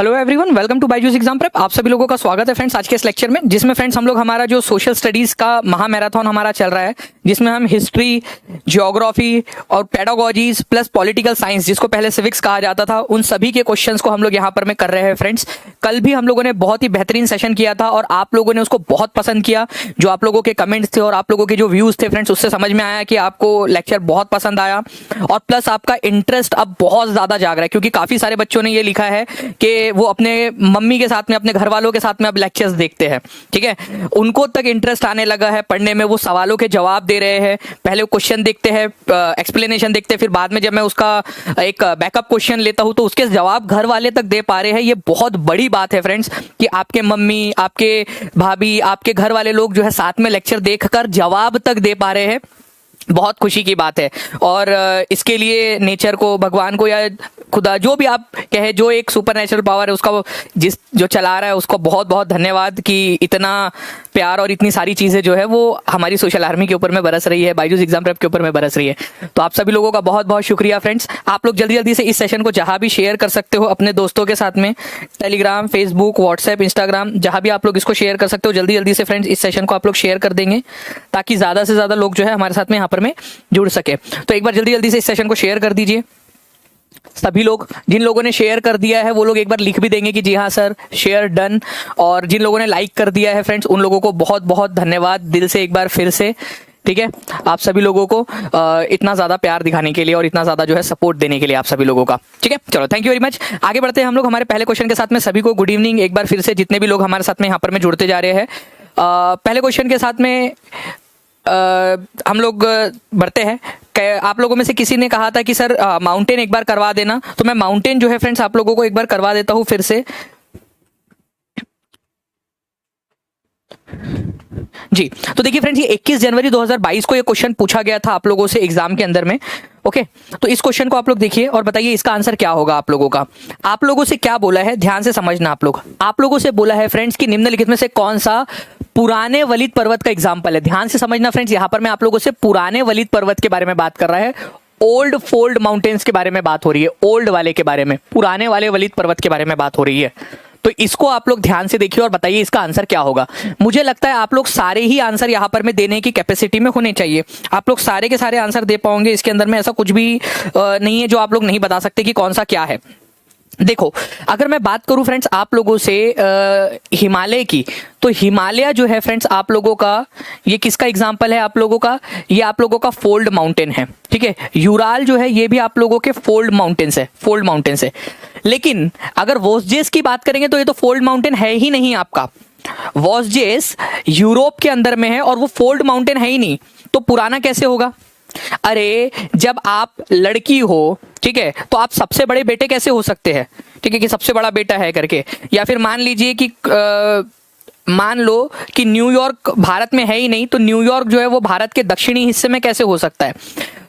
Hello everyone, welcome to Byju's exam prep. आप सभी लोगों का स्वागत है फ्रेंड्स आज के इस लेक्चर में, जिसमें फ्रेंड्स हम लोग हमारा जो सोशल स्टडीज का महामैराथन हमारा चल रहा है, जिसमें हम हिस्ट्री, ज्योग्राफी और पेडागोजीज प्लस पॉलिटिकल साइंस, जिसको पहले सिविक्स कहा जाता था, उन सभी के क्वेश्चंस को हम लोग यहाँ पर में कर रहे हैं फ्रेंड्स। कल भी हम लोगों ने बहुत ही बेहतरीन सेशन किया था और आप लोगों ने उसको बहुत पसंद किया। जो आप लोगों के कमेंट्स थे और आप लोगों के जो व्यूज थे फ्रेंड्स, उससे समझ में आया कि आपको लेक्चर बहुत पसंद आया और प्लस आपका इंटरेस्ट अब बहुत ज्यादा जाग रहा है, क्योंकि काफी सारे बच्चों ने ये लिखा है कि वो अपने मम्मी के साथ में, अपने घर वालों के साथ में अब लेक्चर्स देखते हैं। ठीक है, उनको तक इंटरेस्ट आने लगा है पढ़ने में, वो सवालों के जवाब दे रहे हैं। पहले क्वेश्चन देखते हैं, एक्सप्लेनेशन देखते हैं, फिर बाद में जब मैं उसका एक बैकअप क्वेश्चन लेता हूं तो उसके जवाब घर वाले तक दे पा रहे हैं। ये बहुत बड़ी बात है फ्रेंड्स कि आपके मम्मी, आपके भाभी, आपके घर वाले लोग जो है साथ में लेक्चर देखकर जवाब तक दे पा रहे हैं। बहुत खुशी की बात है और इसके लिए नेचर को, भगवान को या खुदा, जो भी आप कहे, जो एक सुपर नेचुरल पावर है उसका, जो चला रहा है उसको बहुत बहुत धन्यवाद कि इतना प्यार और इतनी सारी चीजें जो है वो हमारी सोशल आर्मी के ऊपर में बरस रही है, बायजूस एग्जाम प्रेप के ऊपर में बरस रही है। तो आप सभी लोगों का बहुत बहुत शुक्रिया फ्रेंड्स। आप लोग जल्दी जल्दी से इस सेशन को जहां भी शेयर कर सकते हो अपने दोस्तों के साथ में, टेलीग्राम, फेसबुक, व्हाट्सएप, इंस्टाग्राम, जहां भी आप लोग इसको शेयर कर सकते हो, जल्दी जल्दी से फ्रेंड्स इस सेशन को आप लोग शेयर कर देंगे ताकि ज्यादा से ज्यादा लोग जो है हमारे साथ में यहाँ पर में जुड़ सके। तो एक बार जल्दी जल्दी से इस सेशन को शेयर कर दीजिए। सभी लोग, जिन लोगों ने शेयर कर दिया है वो लोग एक बार लिख भी देंगे कि जी हाँ सर, शेयर डन। और जिन लोगों ने लाइक कर दिया है फ्रेंड्स, उन लोगों को बहुत बहुत धन्यवाद दिल से एक बार फिर से। ठीक है, आप सभी लोगों को इतना ज्यादा प्यार दिखाने के लिए और इतना ज्यादा जो है सपोर्ट देने के लिए आप सभी लोगों का। ठीक है, चलो थैंक यू वेरी मच। आगे बढ़ते हैं हम लोग हमारे पहले क्वेश्चन के साथ में। सभी को गुड इवनिंग एक बार फिर से, जितने भी लोग हमारे साथ में यहाँ पर में जुड़ते जा रहे हैं। पहले क्वेश्चन के साथ में हम लोग बढ़ते हैं। आप लोगों में से किसी ने कहा था कि सर माउंटेन एक बार करवा देना, तो मैं माउंटेन जो है फ्रेंड्स आप लोगों को एक बार करवा देता हूं फिर से। जी, तो देखिए फ्रेंड्स, ये 21 जनवरी 2022 को ये क्वेश्चन पूछा गया था आप लोगों से एग्जाम के अंदर में। ओके, तो इस क्वेश्चन को आप लोग देखिए और बताइए इसका आंसर क्या होगा आप लोगों का। आप लोगों से क्या बोला है, ध्यान से समझना आप लोगों से बोला है फ्रेंड्स कि निम्नलिखित में से कौन सा पुराने वलित पर्वत का एग्जाम्पल है। ध्यान से समझना फ्रेंड्स, यहां पर मैं आप लोगों से पुराने वलित पर्वत के बारे में बात कर रहा है। ओल्ड फोल्ड माउंटेन्स के बारे में बात हो रही है, ओल्ड वाले के बारे में, पुराने वाले वलित पर्वत के बारे में बात हो रही है। तो इसको आप लोग ध्यान से देखिए और बताइए इसका आंसर क्या होगा। मुझे लगता है आप लोग सारे ही आंसर यहां पर में देने की कैपेसिटी में होने चाहिए। आप लोग सारे के सारे आंसर दे पाओगे, इसके अंदर में ऐसा कुछ भी नहीं है जो आप लोग नहीं बता सकते कि कौन सा क्या है। देखो, अगर मैं बात करूं फ्रेंड्स आप लोगों से हिमालय की, तो हिमालय जो है फ्रेंड्स आप लोगों का, ये किसका एग्जांपल है आप लोगों का, ये आप लोगों का फोल्ड माउंटेन है। ठीक है, यूराल जो है ये भी आप लोगों के फोल्ड माउंटेन्स है, फोल्ड माउंटेन्स है। लेकिन अगर वोस्जेस की बात करेंगे तो ये तो फोल्ड माउंटेन है ही नहीं आपका। वोस्जेस यूरोप के अंदर में है और वो फोल्ड माउंटेन है ही नहीं, तो पुराना कैसे होगा। अरे जब आप लड़की हो, ठीक है, तो आप सबसे बड़े बेटे कैसे हो सकते हैं। ठीक है, कि सबसे बड़ा बेटा है करके, या फिर मान लीजिए कि मान लो कि न्यूयॉर्क भारत में है ही नहीं, तो न्यूयॉर्क जो है वो भारत के दक्षिणी हिस्से में कैसे हो सकता है।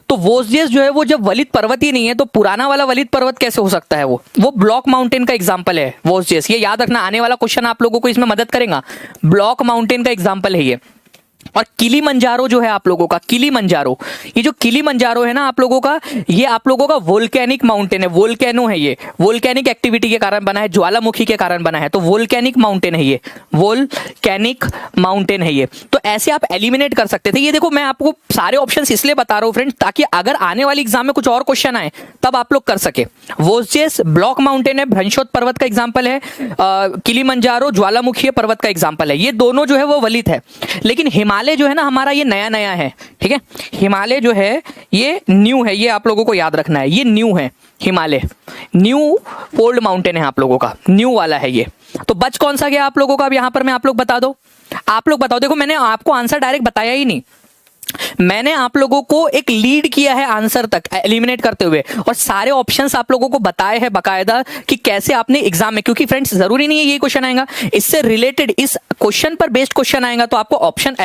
तो वोस्जेस जो है वो जब वलित पर्वत ही नहीं है, तो पुराना वाला वलित पर्वत कैसे हो सकता है। वो ब्लॉक माउंटेन का एग्जांपल है वोस्जेस। ये याद रखना, आने वाला क्वेश्चन आप लोगों को इसमें मदद करेगा। ब्लॉक माउंटेन का एग्जांपल है ये। और किलीमंजारो जो है आप लोगों का, किलीमंजारो, ये जो किलीमंजारो है ना आप लोगों का, ये आप लोगों का वोल्केनिक माउंटेन है, वोल्केनो है ये, वोल्केनिक एक्टिविटी के कारण बना है, ज्वालामुखी के कारण बना है, तो वोल्केनिक माउंटेन है ये, वोल्केनिक माउंटेन है ये। तो ऐसे आप एलिमिनेट कर सकते थे। ये देखो, मैं आपको सारे ऑप्शंस इसलिए बता रहा हूं फ्रेंड्स ताकि अगर आने वाली एग्जाम में कुछ और क्वेश्चन आए तब आप लोग कर सके। वोस्जेस ब्लॉक माउंटेन है, भ्रंशोत पर्वत का एग्जाम्पल है, किलीमंजारो ज्वालामुखी पर्वत का एग्जाम्पल है। ये दोनों जो है वो वलित है, लेकिन हिमालय जो है ना हमारा ये नया नया है। ठीक है, हिमालय जो है ये न्यू है, ये आप लोगों को याद रखना है, ये न्यू है हिमालय, न्यू फोल्ड माउंटेन है आप लोगों का, न्यू वाला है ये। तो बच कौन सा गया आप लोगों का, अब यहां पर मैं आप लोग बता दो, आप लोग बताओ। देखो, मैंने आपको आंसर डायरेक्ट बताया ही नहीं, मैंने आप लोगों को एक लीड किया है आंसर तक एलिमिनेट करते हुए, और सारे ऑप्शंस आप लोगों को बताए हैं बकायदा कि कैसे आपने एग्जाम में, क्योंकि फ्रेंड्स जरूरी नहीं है ये क्वेश्चन आएगा, इससे रिलेटेड, इस क्वेश्चन पर बेस्ड क्वेश्चन आएगा, तो आपको ऑप्शन,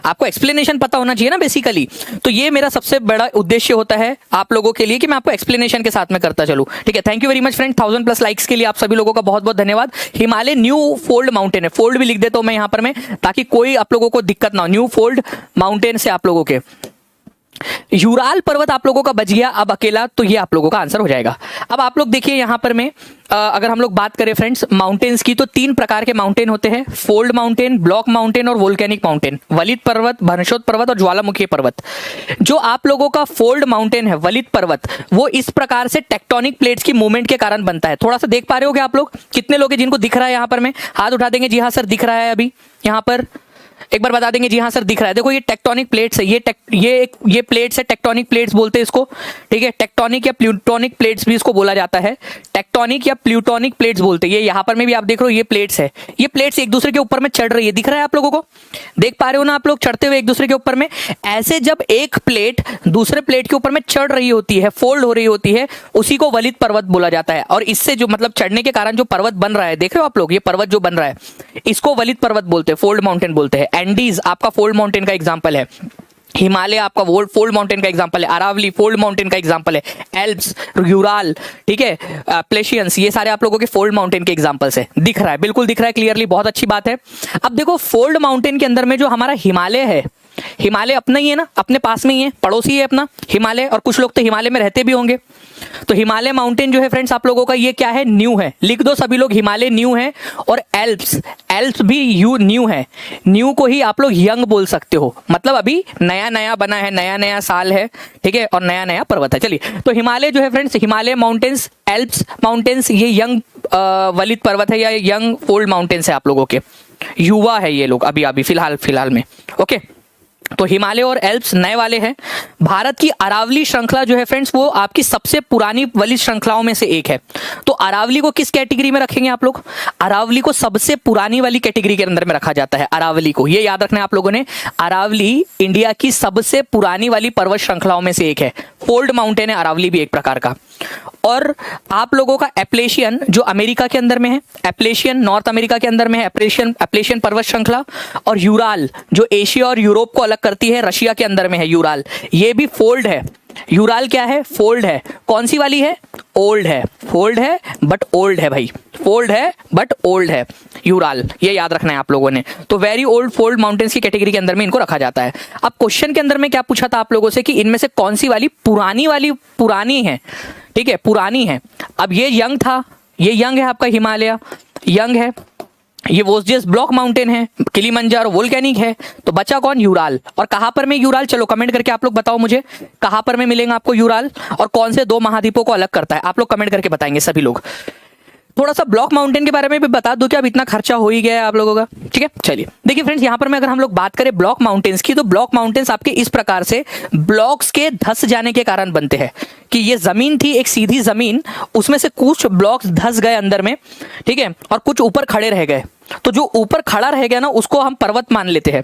आपको एक्सप्लेनेशन पता होना चाहिए ना बेसिकली। तो ये मेरा सबसे बड़ा उद्देश्य होता है आप लोगों के लिए कि मैं आपको एक्सप्लेनेशन के साथ में करता चलूं। ठीक है, thank you very much friend, 1000+ likes के लिए आप सभी लोगों का बहुत बहुत धन्यवाद। हिमालय न्यू फोल्ड माउंटेन है, फोल्ड भी लिख देता हूं मैं यहां पर, मैं ताकि कोई आप लोगों को दिक्कत ना हो, न्यू फोल्ड माउंटेन से आप लोगों के। यूराल पर्वत आप लोगों का बच गया अब अकेला, तो ये आप लोगों का आंसर हो जाएगा। अब आप लोग देखिए यहां पर में अगर हम लोग बात करें फ्रेंड्स माउंटेन्स की, तो 3 प्रकार के माउंटेन होते हैं, फोल्ड माउंटेन, ब्लॉक माउंटेन और वोल्केनिक माउंटेन। वलित पर्वत, भरशोत पर्वत और ज्वालामुखी पर्वत। जो आप लोगों का फोल्ड माउंटेन है, वलित पर्वत, वो इस प्रकार से टेक्टोनिक प्लेट्स की मूवमेंट के कारण बनता है। थोड़ा सा देख पा रहे हो क्या आप लोग? कितने लोग हैं जिनको दिख रहा है यहां पर में? हाथ उठा देंगे। जी हाँ सर दिख रहा है अभी यहां पर। एक बार बता देंगे जी हाँ सर दिख रहा है। देखो ये टेक्टोनिक प्लेट्स है, ये प्लेट्स है, टेक्टोनिक प्लेट्स बोलते हैं इसको। ठीक है, टेक्टोनिक या प्लूटोनिक प्लेट्स भी इसको बोला जाता है। टेक्टोनिक या प्लूटोनिक प्लेट्स बोलते हैं। ये यहाँ पर में भी आप देख रहे हो, ये प्लेट्स है, ये प्लेट्स एक दूसरे के ऊपर में चढ़ रही है। दिख रहा है आप लोगों को? देख पा रहे हो ना आप लोग चढ़ते हुए एक दूसरे के ऊपर में? ऐसे जब एक प्लेट दूसरे प्लेट के ऊपर में चढ़ रही होती है, फोल्ड हो रही होती है, उसी को वलित पर्वत बोला जाता है। और इससे जो मतलब चढ़ने के कारण जो पर्वत बन रहा है, देख रहे हो आप लोग, ये पर्वत जो बन रहा है इसको वलित पर्वत बोलते हैं, फोल्ड माउंटेन बोलते हैं। एंडीज आपका फोल्ड माउंटेन का एग्जांपल है, हिमालय आपका फोल्ड माउंटेन का एग्जांपल है, अरावली फोल्ड माउंटेन का एग्जांपल है, एल्प्स, यूराल, ठीक है, प्लेशियंस, ये सारे आप लोगों के फोल्ड माउंटेन के एग्जांपल्स है। दिख रहा है, बिल्कुल दिख रहा है क्लियरली, बहुत अच्छी बात है। अब देखो फोल्ड माउंटेन के अंदर में जो हमारा हिमालय है, हिमालय अपना ही है ना, अपने पास में ही है, पड़ोसी है अपना हिमालय, और कुछ लोग तो हिमालय में रहते भी होंगे। तो हिमालय माउंटेन जो है फ्रेंड्स आप लोगों का ये क्या है? न्यू है। लिख दो सभी लोग, हिमालय न्यू है। और एल्प्स, एल्प्स भी न्यू है। न्यू को ही आप लोग यंग बोल सकते हो, मतलब अभी नया नया बना है, नया नया साल है, ठीक है, और नया नया पर्वत है। चलिए, तो हिमालय जो है friends, Himalaya mountains, Alps mountains, ये यंग वलित पर्वत है या यंग फोल्ड माउंटेन्स है आप लोगों के, युवा है ये लोग अभी अभी फिलहाल में। ओके, तो हिमालय और एल्प्स नए वाले हैं। भारत की अरावली श्रृंखला जो है फ्रेंड्स, वो आपकी सबसे पुरानी वलित श्रृंखलाओं में से एक है। तो अरावली को किस कैटेगरी में रखेंगे आप लोग? अरावली को सबसे पुरानी वाली कैटेगरी के अंदर में रखा जाता है। अरावली को, ये याद रखना है आप लोगों ने, अरावली इंडिया की सबसे पुरानी वाली पर्वत श्रृंखलाओं में से एक है। फोल्ड माउंटेन है अरावली भी एक प्रकार का। और आप लोगों का एप्लेशियन जो अमेरिका के अंदर में है, एप्लेशियन नॉर्थ अमेरिका के अंदर में है, एप्लेशियन पर्वत श्रृंखला। और यूराल जो एशिया और यूरोप को अलग करती है, रशिया के अंदर में है यूराल, ये भी फोल्ड है। यूराल क्या है? फोल्ड है। कौन सी वाली है? ओल्ड है। फोल्ड है बट ओल्ड है भाई, फोल्ड है बट ओल्ड है यूराल, ये याद रखना है आप लोगों ने। तो वेरी ओल्ड फोल्ड माउंटेन्स की कैटेगरी के अंदर में इनको रखा जाता है। अब क्वेश्चन के अंदर में क्या पूछा था आप लोगों से कि इनमें से कौन सी वाली पुरानी है, ठीक है, पुरानी है। अब ये यंग था, ये यंग है आपका हिमालय, यंग है। ये वोस्जियस ब्लॉक माउंटेन है, किलिमंजारो वोल्केनिक है। तो बचा कौन? यूराल। और कहां पर में यूराल? चलो कमेंट करके आप लोग बताओ मुझे, कहां पर में मिलेगा आपको यूराल, और कौन से 2 महाद्वीपों को अलग करता है? आप लोग कमेंट करके बताएंगे सभी लोग। थोड़ा सा ब्लॉक माउंटेन के बारे में भी बता दो, क्या अब इतना खर्चा हो ही गया है आप लोगों का, ठीक है। चलिए देखिए फ्रेंड्स, यहाँ पर में अगर हम लोग बात करें ब्लॉक माउंटेन्स की, तो ब्लॉक माउंटेन्स आपके इस प्रकार से ब्लॉक्स के धंस जाने के कारण बनते हैं कि ये जमीन थी, एक सीधी जमीन, उसमें से कुछ ब्लॉक्स धंस गए अंदर में, ठीक है, और कुछ ऊपर खड़े रह गए। तो जो ऊपर खड़ा रह गया ना, उसको हम पर्वत मान लेते हैं।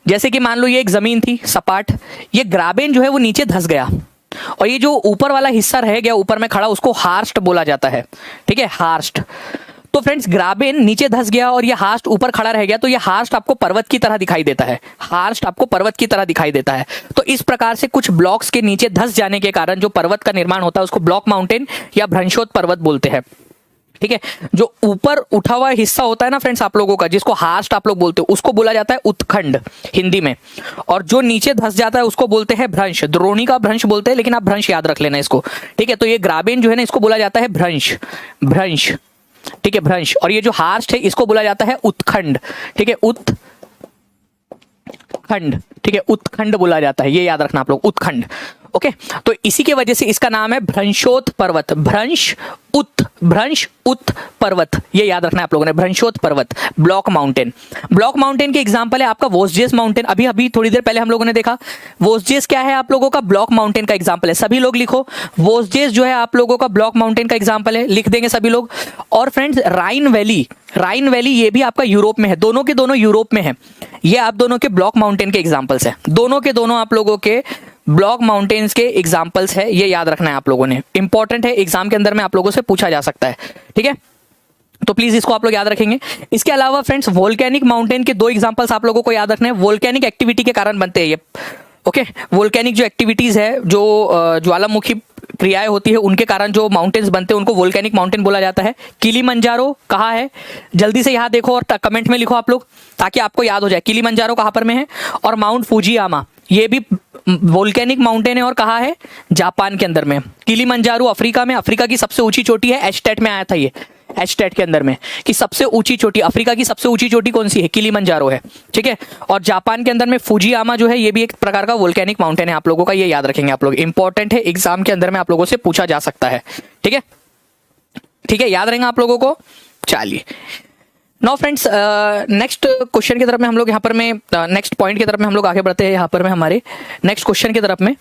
जैसे कि मान लो ये एक जमीन थी सपाट, ये ग्राबेन जो है वो नीचे धंस गया, और ये जो ऊपर वाला हिस्सा रह गया ऊपर में खड़ा, उसको हार्स्ट बोला जाता है, ठीक है, हार्स्ट। तो फ्रेंड्स ग्राबेन नीचे धंस गया और ये हार्स्ट ऊपर खड़ा रह गया, तो ये हार्स्ट आपको पर्वत की तरह दिखाई देता है, हार्स्ट आपको पर्वत की तरह दिखाई देता है। तो इस प्रकार से कुछ ब्लॉक्स के नीचे धंस जाने के कारण जो पर्वत का निर्माण होता है, उसको ब्लॉक माउंटेन या भ्रंशोत पर्वत बोलते हैं, ठीक है। जो ऊपर उठा हुआ हिस्सा होता है ना फ्रेंड्स आप लोगों का, जिसको हार्स्ट आप लोग बोलते हो, उसको बोला जाता है उत्खंड हिंदी में। और जो नीचे धंस जाता है उसको बोलते हैं भ्रंश। द्रोणी का भ्रंश बोलते हैं, लेकिन आप भ्रंश याद रख लेना इसको, ठीक है। तो ये ग्राबेन जो है ना, इसको बोला जाता है भ्रंश, भ्रंश, ठीक है, भ्रंश। और ये जो हार्स्ट है इसको बोला जाता है उत्खंड, ठीक है, उत्खंड, ठीक है, उत्खंड बोला जाता है, ये याद रखना आप लोग, उत्खंड। ओके, तो इसी के वजह से इसका नाम है भ्रंशोत पर्वत, भ्रंश उत पर्वत, ये याद रखना है आप लोगों ने, भ्रंशोत पर्वत, ब्लॉक माउंटेन। ब्लॉक माउंटेन के एग्जांपल है आपका वोस्जियस माउंटेन, अभी थोड़ी देर पहले हम लोगों ने देखा। वोस्जियस क्या है आप लोगों का? ब्लॉक माउंटेन का एग्जांपल है। सभी लोग लिखो, वोस्जियस जो है आप लोगों का ब्लॉक माउंटेन का एग्जांपल है, लिख देंगे सभी लोग। और फ्रेंड्स राइन वैली, राइन वैली ये भी आपका यूरोप में है, दोनों के दोनों यूरोप में है। ये आप दोनों के ब्लॉक माउंटेन के एग्जांपल्स है, दोनों के दोनों आप लोगों के ब्लॉक माउंटेन्स के एग्जांपल्स है, ये याद रखना है आप लोगों ने, इंपॉर्टेंट है, एग्जाम के अंदर में आप लोगों से पूछा जा सकता है, ठीक है। तो प्लीज इसको आप लोग याद रखेंगे। इसके अलावा फ्रेंड्स वोल्केनिक माउंटेन के 2 एग्जांपल्स आप लोगों को याद रखने हैं, वोल्केनिक एक्टिविटी के कारण बनते हैं ये, ओके। वोल्केनिक जो एक्टिविटीज है, जो ज्वालामुखी क्रियाएं होती है उनके कारण जो माउंटेन्स बनते हैं उनको वोल्केनिक माउंटेन बोला जाता है। किलीमंजारो कहाँ है, जल्दी से यहाँ देखो और कमेंट में लिखो आप लोग ताकि आपको याद हो जाए। किलीमंजारो कहाँ पर में है, और माउंट फुजियामा ये भी वोल्केनिक माउंटेन है और कहाँ है, जापान के अंदर में। किलीमंजारो अफ्रीका में, अफ्रीका की सबसे ऊंची चोटी है, एस्टेट में आया था ये, एस्टेट के अंदर में कि सबसे ऊंची चोटी, अफ्रीका की सबसे ऊंची चोटी कौन सी है, किलीमंजारो है, ठीक है। और जापान के अंदर में फुजियामा जो है ये भी एक प्रकार का वोल्केनिक माउंटेन है, आप लोगों का ये याद रखेंगे आप लोग, इंपॉर्टेंट है, एग्जाम के अंदर में आप लोगों से पूछा जा सकता है, ठीक है, ठीक है, याद रहेगा आप लोगों को। चलिए नाउ फ्रेंड्स, नेक्स्ट क्वेश्चन की तरफ में हम लोग यहाँ पर में, नेक्स्ट पॉइंट की तरफ में हम लोग आगे बढ़ते हैं। यहाँ पर में हमारे नेक्स्ट क्वेश्चन की तरफ में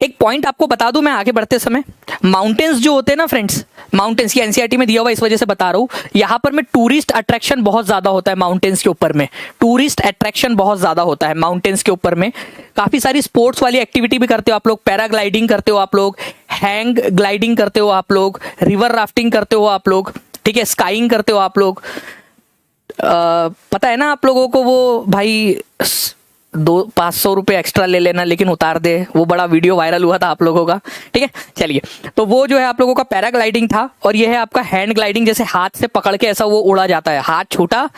एक पॉइंट आपको बता दूं मैं आगे बढ़ते समय, माउंटेन्स जो होते हैं ना फ्रेंड्स, माउंटेन्स की एनसीईआरटी में दिया हुआ, इस वजह से बता रहा हूँ, यहाँ पर में टूरिस्ट अट्रैक्शन बहुत ज्यादा होता है माउंटेन्स के ऊपर में, टूरिस्ट अट्रैक्शन बहुत ज्यादा होता है माउंटेन्स के ऊपर में। काफी सारी स्पोर्ट्स वाली एक्टिविटी भी करते हो आप लोग, पैराग्लाइडिंग करते हो आप लोग, हैंग ग्लाइडिंग करते हो आप लोग, रिवर राफ्टिंग करते हो आप लोग, ठीक है, स्काइंग करते हो आप लोग। पता है ना आप लोगों को, वो भाई 500 रुपये एक्स्ट्रा ले लेना लेकिन उतार दे, वो बड़ा वीडियो वायरल हुआ था आप लोगों का, ठीक है। चलिए, तो वो जो है आप लोगों का पैराग्लाइडिंग था, और ये है आपका हैंड ग्लाइडिंग, जैसे हाथ से पकड़ के ऐसा वो उड़ा जाता है, हाथ छूटा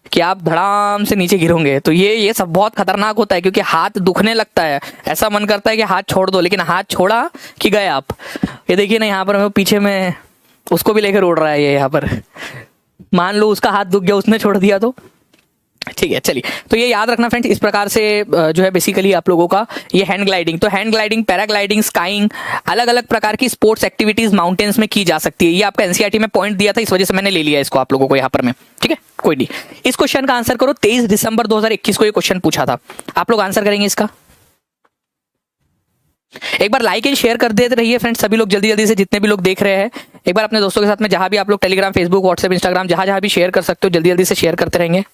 कि आप धड़ाम से नीचे गिरोगे। तो ये सब बहुत खतरनाक होता है क्योंकि हाथ दुखने लगता है, ऐसा मन करता है कि हाथ छोड़ दो, लेकिन हाथ छोड़ा कि गए आप। ये देखिए ना, यहाँ पर मैं पीछे में उसको भी लेकर उड़ रहा है ये, यहाँ पर मान लो उसका हाथ दुख गया, उसने छोड़ दिया तो, ठीक है। चलिए, तो ये याद रखना फ्रेंड्स, इस प्रकार से जो है बेसिकली आप लोगों का ये हैंड ग्लाइडिंग, तो हैंड ग्लाइडिंग, पैराग्लाइडिंग, स्काइंग, अलग अलग प्रकार की स्पोर्ट्स एक्टिविटीज माउंटेन्स में की जा सकती है। ये आपका एनसीईआरटी में पॉइंट दिया था, इस वजह से मैंने ले लिया इसको आप लोगों को यहाँ पर में, ठीक है, कोई नहीं। इस क्वेश्चन का आंसर करो, 23 दिसंबर 2021 को ये क्वेश्चन पूछा था, आप लोग आंसर करेंगे इसका। एक बार लाइक एंड शेयर कर देते रहिए फ्रेंड्स, सभी लोग जल्दी जल्दी से, जितने भी लोग देख रहे हैं, एक बार अपने दोस्तों के साथ में, जहां भी आप लोग टेलीग्राम, फेसबुक, व्हाट्सएप, इंस्टाग्राम, जहां जहां भी शेयर कर सकते हो, जल्दी जल्दी से शेयर करते रहेंगे।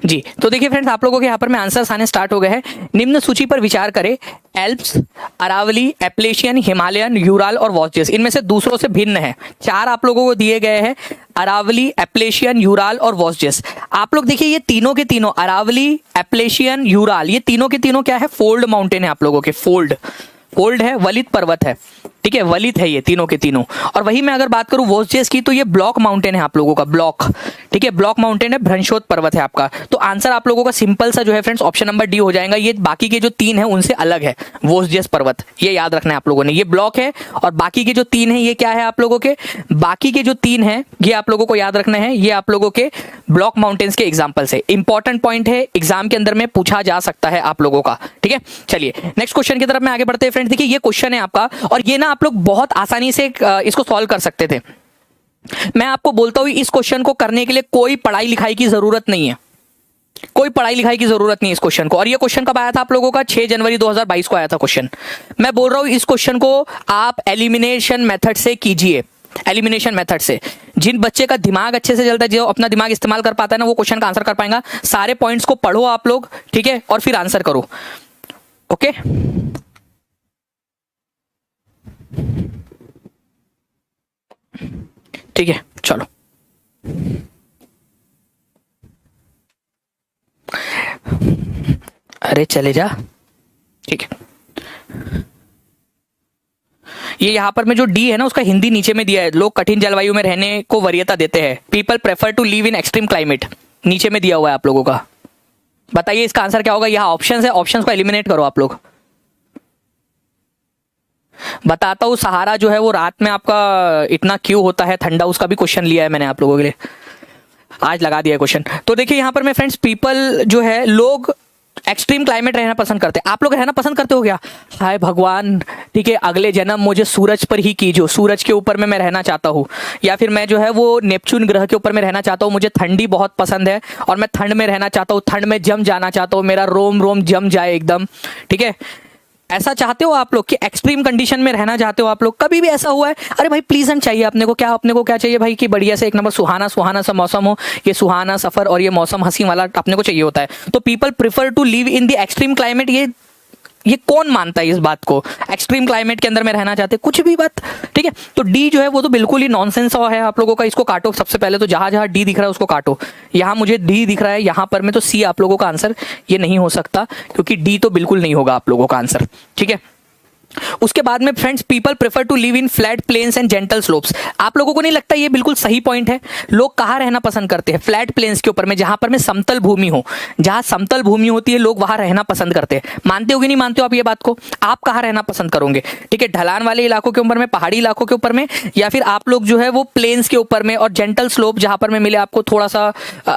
जी, तो देखिए फ्रेंड्स, आप लोगों के यहाँ पर में आंसर्स आने स्टार्ट हो गए हैं। निम्न सूची पर विचार करें, Alps, Aravalli, Appalachian, Himalayan, Ural और वॉस्जेस इनमें से दूसरों से भिन्न है। 4 आप लोगों को दिए गए हैं, अरावली, एप्लेशियन, यूराल और वॉस्जेस। आप लोग देखिए, ये तीनों के तीनों, अरावली, एप्लेशियन, यूराल, ये तीनों के तीनों क्या है, फोल्ड माउंटेन है आप लोगों के, फोल्ड है, वलित पर्वत है, ठीक है, वलित है ये तीनों के तीनों। और वही मैं अगर बात करूं वोस्जेस की, तो ये ब्लॉक माउंटेन है आप लोगों का, ब्लॉक, ठीक है, ब्लॉक माउंटेन है, भ्रंशोत पर्वत है आपका। तो आंसर आप लोगों का सिंपल सा जो है फ्रेंड्स, ऑप्शन नंबर डी हो जाएगा। ये बाकी के जो 3 है उनसे अलग है, वोस्जेस पर्वत, ये याद रखना है आप लोगों ने। ये ब्लॉक है, और बाकी के जो 3 है ये क्या है आप लोगों के, बाकी के जो 3 है ये आप लोगों को याद रखना है, ये आप लोगों के ब्लॉक माउंटेन्स के एग्जाम्पल्स है। इंपॉर्टेंट पॉइंट है, एग्जाम के अंदर में पूछा जा सकता है आप लोगों का, ठीक है। चलिए नेक्स्ट क्वेश्चन की तरफ में आगे बढ़ते हैं फ्रेंड्स। देखिए, ये क्वेश्चन है आपका, और ये ना आप लोग बहुत आसानी से इसको सॉल्व कर सकते थे। मैं आपको बोलता हूं, इस क्वेश्चन को करने के लिए कोई पढ़ाई लिखाई की जरूरत नहीं है, कोई पढ़ाई लिखाई की जरूरत नहीं है इस क्वेश्चन को। और ये क्वेश्चन कब आया था आप लोगों का, 6 जनवरी 2022 को आया था क्वेश्चन। मैं बोल रहा हूं, इस क्वेश्चन को आप एलिमिनेशन मेथड से कीजिए, एलिमिनेशन मेथड से। जिन बच्चे का दिमाग अच्छे से चलता है, जो अपना दिमाग इस्तेमाल कर पाता है ना, वो क्वेश्चन का आंसर कर पाएगा। सारे पॉइंट्स को पढ़ो आप लोग, ठीक है, और फिर आंसर करो, ओके। ठीक है, चलो। अरे चले जा, ठीक है। ये यहां पर में जो डी है ना, उसका हिंदी नीचे में दिया है, लोग कठिन जलवायु में रहने को वरीयता देते हैं, people prefer to live in extreme climate, नीचे में दिया हुआ है आप लोगों का। बताइए इसका आंसर क्या होगा। यहाँ ऑप्शन है, ऑप्शन को एलिमिनेट करो आप लोग। बताता हूं, सहारा जो है वो रात में आपका इतना क्यों होता है ठंडा, उसका भी क्वेश्चन लिया है मैंने आप लोगों के लिए, आज लगा दिया क्वेश्चन। तो देखिए यहाँ पर मैं फ्रेंड्स, पीपल जो है, लोग एक्सट्रीम क्लाइमेट रहना पसंद करते हैं। आप लोग रहना पसंद करते हो क्या? हाय भगवान, ठीक है, अगले जन्म मुझे सूरज पर ही कीजिए, सूरज के ऊपर में मैं रहना चाहता हूँ, या फिर मैं जो है वो नेपच्यून ग्रह के ऊपर में रहना चाहता हूँ, मुझे ठंडी बहुत पसंद है और मैं ठंड में रहना चाहता हूँ, ठंड में जम जाना चाहता हूँ, मेरा रोम रोम जम जाए एकदम, ठीक है। ऐसा चाहते हो आप लोग कि एक्सट्रीम कंडीशन में रहना चाहते हो आप लोग? कभी भी ऐसा हुआ है? अरे भाई प्लीजेंट चाहिए अपने को, क्या अपने को क्या चाहिए भाई कि बढ़िया से एक नंबर सुहाना सुहाना सा मौसम हो, ये सुहाना सफर और ये मौसम हंसी वाला अपने को चाहिए होता है। तो people prefer to live in the extreme climate. ये कौन मानता है इस बात को? एक्सट्रीम क्लाइमेट के अंदर में रहना चाहते कुछ भी बात, ठीक है। तो डी जो है वो तो बिल्कुल ही नॉनसेंस है आप लोगों का, इसको काटो सबसे पहले तो, जहां जहां डी दिख रहा है उसको काटो। यहां मुझे डी दिख रहा है यहां पर में, तो सी आप लोगों का आंसर ये नहीं हो सकता, क्योंकि डी तो बिल्कुल नहीं होगा आप लोगों का आंसर, ठीक है। उसके बाद में friends, people prefer to live in flat plains and gentle slopes. आप लोगों को नहीं लगता ये बिल्कुल सही पॉइंट है? लोग कहाँ रहना पसंद करते हैं? फ्लैट प्लेन्स के ऊपर में, जहां पर में समतल भूमि हो, जहां समतल भूमि होती है लोग वहां रहना पसंद करते हैं। मानते हो कि नहीं मानते हो आप ये बात को? आप कहाँ रहना पसंद करोगे? ठीक है, ढलान वाले इलाकों के ऊपर में, पहाड़ी इलाकों के ऊपर में, या फिर आप लोग जो है वो प्लेन्स के ऊपर में, और जेंटल स्लोप जहां पर में मिले आपको थोड़ा सा,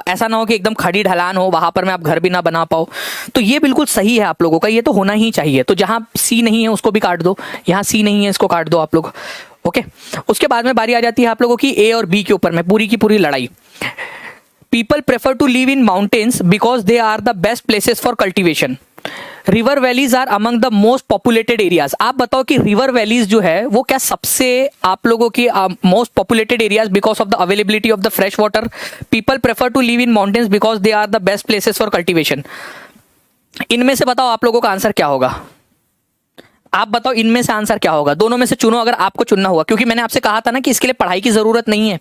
ऐसा ना हो कि एकदम खड़ी ढलान हो, वहां पर में आप घर भी ना बना पाओ। तो ये बिल्कुल सही है आप लोगों का, ये तो होना ही चाहिए। तो जहां सी नहीं है उसको भी काट दो, यहां सी नहीं है इसको काट दो आप लोग, ओके। उसके बाद में बारी आ जाती है आप लोगों की ए और बी के ऊपर में, पूरी की पूरी लड़ाई। People prefer to live in mountains because they are the best places for cultivation. River valleys are among the most populated areas. आप बताओ कि रिवर वैलीज जो है वो क्या सबसे आप लोगों की most populated areas because of the availability of the fresh water. People prefer to live in mountains because they are the best places for cultivation. इनमें से बताओ आप लोगों का आंसर क्या होगा? आप बताओ इनमें से आंसर क्या होगा? दोनों में से चुनो अगर आपको चुनना होगा, क्योंकि मैंने आपसे कहा था ना कि इसके लिए पढ़ाई की जरूरत नहीं है।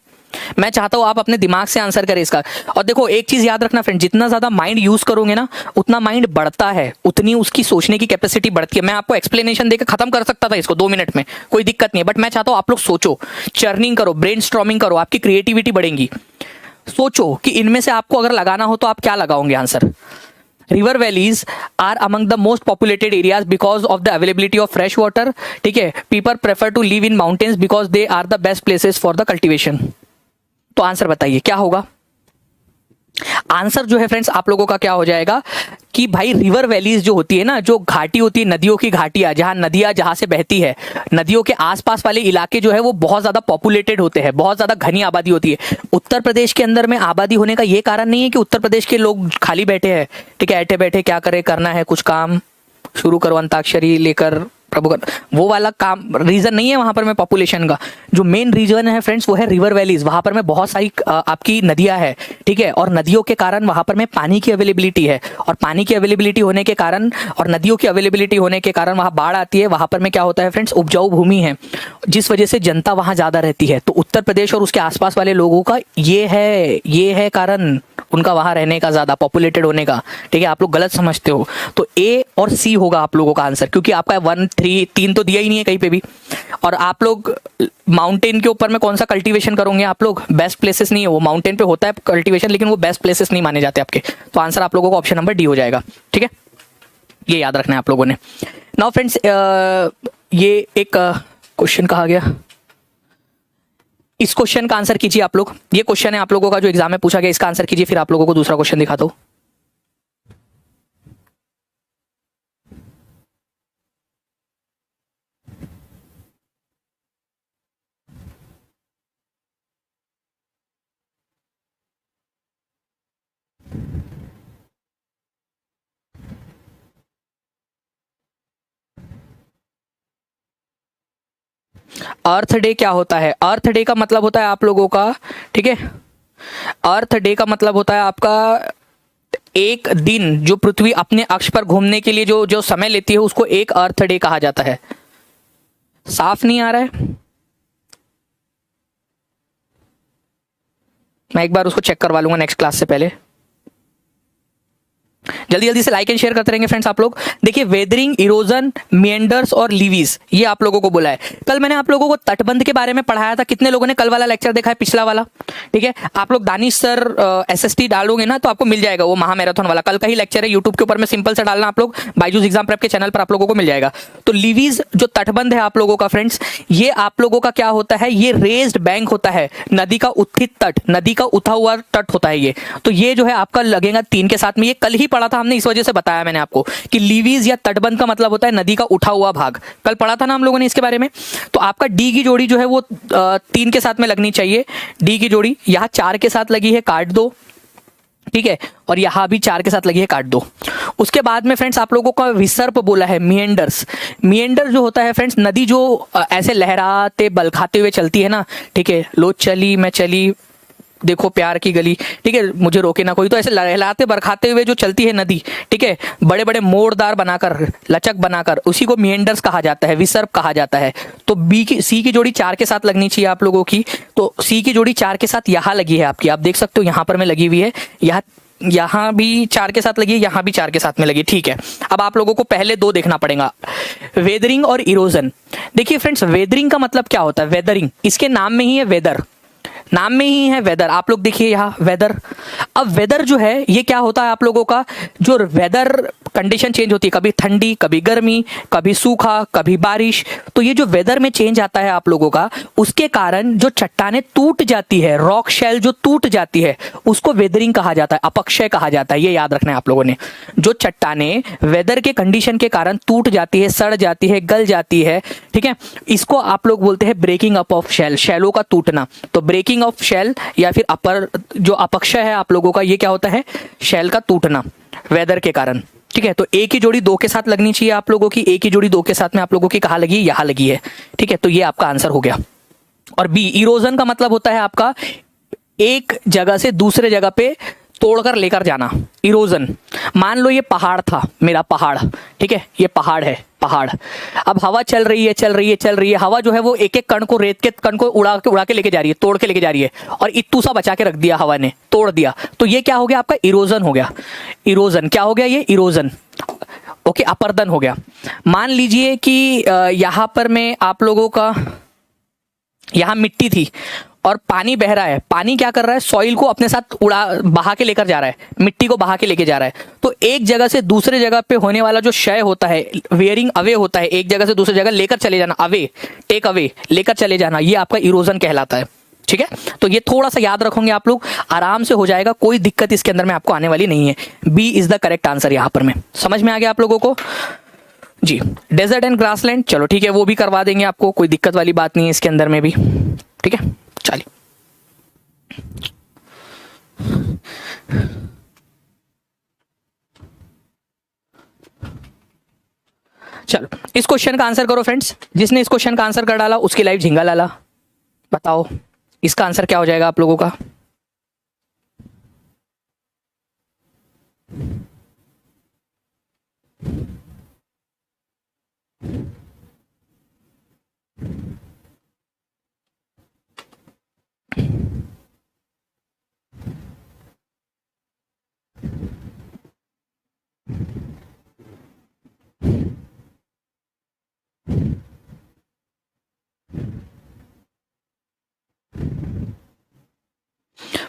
मैं चाहता हूं आप अपने दिमाग से आंसर करें इसका। और देखो एक चीज याद रखना फ्रेंड, जितना ज्यादा माइंड यूज करोगे ना उतना माइंड बढ़ता है, उतनी उसकी सोचने की कैपेसिटी बढ़ती है। मैं आपको एक्सप्लेनेशन देकर खत्म कर सकता था इसको 2 मिनट में, कोई दिक्कत नहीं है, बट मैं चाहता हूं आप लोग सोचो, चर्निंग करो, ब्रेनस्टॉर्मिंग करो, आपकी क्रिएटिविटी बढ़ेगी। सोचो कि इनमें से आपको अगर लगाना हो तो आप क्या लगाओगे answer. River valleys are among the most populated areas because of the availability of fresh water, ठीक है। People prefer to live in mountains because they are the best places for the cultivation। तो answer बताइए क्या होगा? Answer जो है friends आप लोगों का क्या हो जाएगा कि भाई रिवर वैलीज जो होती है ना, जो घाटी होती है, नदियों की घाटियां, जहां नदियां जहां से बहती है, नदियों के आसपास वाले इलाके जो है वो बहुत ज्यादा पॉपुलेटेड होते हैं, बहुत ज्यादा घनी आबादी होती है। उत्तर प्रदेश के अंदर में आबादी होने का ये कारण नहीं है कि उत्तर प्रदेश के लोग खाली बैठे हैं, ठीक है, बैठे बैठे क्या करे, करना है कुछ काम, शुरू करो अंताक्षरी लेकर प्रभु कर, वो वाला काम रीजन नहीं है वहां पर में पॉपुलेशन का। जो मेन रीजन है फ्रेंड्स वो है रिवर वैलीज। वहां पर में बहुत सारी आपकी नदियां है, ठीक है, और नदियों के कारण वहां पर में पानी की अवेलेबिलिटी है, और पानी की अवेलेबिलिटी होने के कारण और नदियों की अवेलेबिलिटी होने के कारण वहां बाढ़ आती है। वहां पर में क्या होता है फ्रेंड्स, उपजाऊ भूमि है, जिस वजह से जनता वहां ज्यादा रहती है। तो उत्तर प्रदेश और उसके आसपास वाले लोगों का ये है कारण उनका वहां रहने का, ज्यादा पॉपुलेटेड होने का, ठीक है। आप लोग गलत समझते हो। तो ए और सी होगा आप लोगों का आंसर, क्योंकि आपका 1 3 3 तो दिया ही नहीं है कहीं पे भी। और आप लोग माउंटेन के ऊपर में कौन सा कल्टीवेशन करोगे आप लोग? बेस्ट प्लेसेस नहीं है वो, माउंटेन पे होता है कल्टीवेशन लेकिन वो बेस्ट प्लेसेस नहीं माने जाते आपके। तो आंसर आप लोगों का ऑप्शन नंबर डी हो जाएगा, ठीक है, ये याद रखना है आप लोगों ने। नाउ फ्रेंड्स ये एक क्वेश्चन कहा गया, इस क्वेश्चन का आंसर कीजिए आप लोग। ये क्वेश्चन है आप लोगों का जो एग्जाम में पूछा गया, इसका आंसर कीजिए, फिर आप लोगों को दूसरा क्वेश्चन दिखाता हूं। अर्थ डे क्या होता है? अर्थ डे का मतलब होता है आप लोगों का, ठीक है, अर्थ डे का मतलब होता है आपका एक दिन जो पृथ्वी अपने अक्ष पर घूमने के लिए जो जो समय लेती है उसको एक अर्थ डे कहा जाता है। साफ नहीं आ रहा है? मैं एक बार उसको चेक करवा लूंगा नेक्स्ट क्लास से पहले। जल्दी जल्दी से लाइक एंड शेयर करते रहेंगे फ्रेंड्स आप लोग। देखिए वेदरिंग, इरोजन, मेंडर्स और लीवीज, ये आप लोगों को बोला है। कल मैंने आप लोगों को तटबंध के बारे में पढ़ाया था। कितने लोगों ने कल वाला लेक्चर देखा है, पिछला वाला? ठीक है, आप लोग दानिश सर SST डालोगे ना तो आपको मिल जाएगा वो महामैराथन वाला, कल का ही लेक्चर है, यूट्यूब के ऊपर में सिंपल से डालना आप लोग, बायजूस एग्जाम प्रेप के चैनल पर आप लोगों को मिल जाएगा। तो लीवीज जो तटबंध है आप लोगों का फ्रेंड्स, ये आप लोगों का क्या होता है, ये रेज्ड बैंक होता है, नदी का उत्थित तट, नदी का उठा हुआ तट होता है ये। तो ये जो है आपका लगेगा 3 के साथ में, ये कल ही पढ़ा था हमने इस वजह से बताया मैंने आपको कि लीवीज या तटबंध का मतलब होता है नदी का उठा हुआ भाग। कल पढ़ा था ना हम लोगों ने इसके बारे में। तो आपका डी की जोड़ी जो है वो 3 के साथ में लगनी चाहिए। डी की जोड़ी यहाँ 4 के साथ लगी है, काट दो, ठीक है, और यहां भी 4 के साथ लगी है, काट दो। उसके बाद में फ्रेंड्स आप लोगों का विसर्प बोला है, मिएंडर्स। मिएंडर जो होता है फ्रेंड्स, नदी जो ऐसे लहराते बलखाते हुए चलती है ना, ठीक है, लो चली मैं चली देखो प्यार की गली, ठीक है, मुझे रोके ना कोई, तो ऐसे लहलाते बरखाते हुए जो चलती है नदी, ठीक है, बड़े बड़े मोड़दार बनाकर, लचक बनाकर, उसी को मिएंडर्स कहा जाता है, विसर्प कहा जाता है। तो सी की जोड़ी 4 के साथ लगनी चाहिए आप लोगों की। तो सी की जोड़ी 4 के साथ यहाँ लगी है आपकी, आप देख सकते हो यहाँ पर में लगी हुई है, यहाँ भी 4 के साथ लगी है, यहाँ भी 4 के साथ में लगी, ठीक है। अब आप लोगों को पहले 2 देखना पड़ेगा, वेदरिंग और इरोजन। देखिए फ्रेंड्स, वेदरिंग का मतलब क्या होता है? वेदरिंग, इसके नाम में ही है वेदर, नाम में ही है वेदर। आप लोग देखिए यहाँ वेदर। अब वेदर जो है ये क्या होता है, आप लोगों का जो वेदर कंडीशन चेंज होती है, कभी ठंडी, कभी गर्मी, कभी सूखा, कभी बारिश। तो ये जो वेदर में चेंज आता है आप लोगों का, उसके कारण जो चट्टानें टूट जाती है, रॉक शेल जो टूट जाती है, उसको वेदरिंग कहा जाता है, अपक्षय कहा जाता है। ये याद रखना है आप लोगों ने। जो चट्टानें वेदर के कंडीशन के कारण टूट जाती है, सड़ जाती है, गल जाती है, ठीक है, इसको आप लोग बोलते हैं ब्रेकिंग अप ऑफ शेल, शैलों का टूटना। तो ब्रेकिंग ऑफ शेल या फिर अपर जो अपक्षय है आप लोगों का, ये क्या होता है? शेल का टूटना वेदर के कारण, ठीक है। तो ए की जोड़ी 2 के साथ लगनी चाहिए आप लोगों की। ए की जोड़ी 2 के साथ में आप लोगों की कहाँ लगी? यहाँ लगी है, ठीक है। तो ये आपका आंसर हो गया। और बी, इरोजन का मतलब होता है आपका एक जगह से दूसरे जगह पे तोड़कर लेकर जाना, इरोजन। मान लो ये पहाड़ था, मेरा पहाड़, ठीक है, ये पहाड़ है, पहाड़। अब हवा चल रही है, चल रही है, चल रही है, हवा जो है वो एक एक कण को, रेत के कण को उड़ा के लेके जा रही है, तोड़ के लेके जा रही है, और इत्तू सा बचा के रख दिया हवा ने, तोड़ दिया। तो ये क्या हो गया? आपका इरोजन हो गया। इरोजन क्या हो गया? ये इरोजन, ओके, अपर्दन हो गया। मान लीजिए कि यहां पर मैं आप लोगों का, यहां मिट्टी थी और पानी बह रहा है। पानी क्या कर रहा है? सॉइल को अपने साथ बहा के लेकर जा रहा है, मिट्टी को बहा के लेके जा रहा है। तो एक जगह से दूसरे जगह पे होने वाला जो क्षय होता है, वेयरिंग अवे होता है, एक जगह से दूसरी जगह लेकर चले जाना, अवे, टेक अवे, लेकर चले जाना, ये आपका इरोजन कहलाता है, ठीक है। तो ये थोड़ा सा याद रखोगे आप लोग, आराम से हो जाएगा, कोई दिक्कत इसके अंदर में आपको आने वाली नहीं है। B is the correct answer यहां पर में। समझ में आ गया आप लोगों को जी? डेजर्ट एंड ग्रासलैंड, चलो ठीक है, वो भी करवा देंगे आपको, कोई दिक्कत वाली बात नहीं है इसके अंदर में भी, ठीक है। चलिए, चलो इस क्वेश्चन का आंसर करो फ्रेंड्स। जिसने इस क्वेश्चन का आंसर कर डाला उसकी लाइफ झिंगा लाला। बताओ इसका आंसर क्या हो जाएगा आप लोगों का?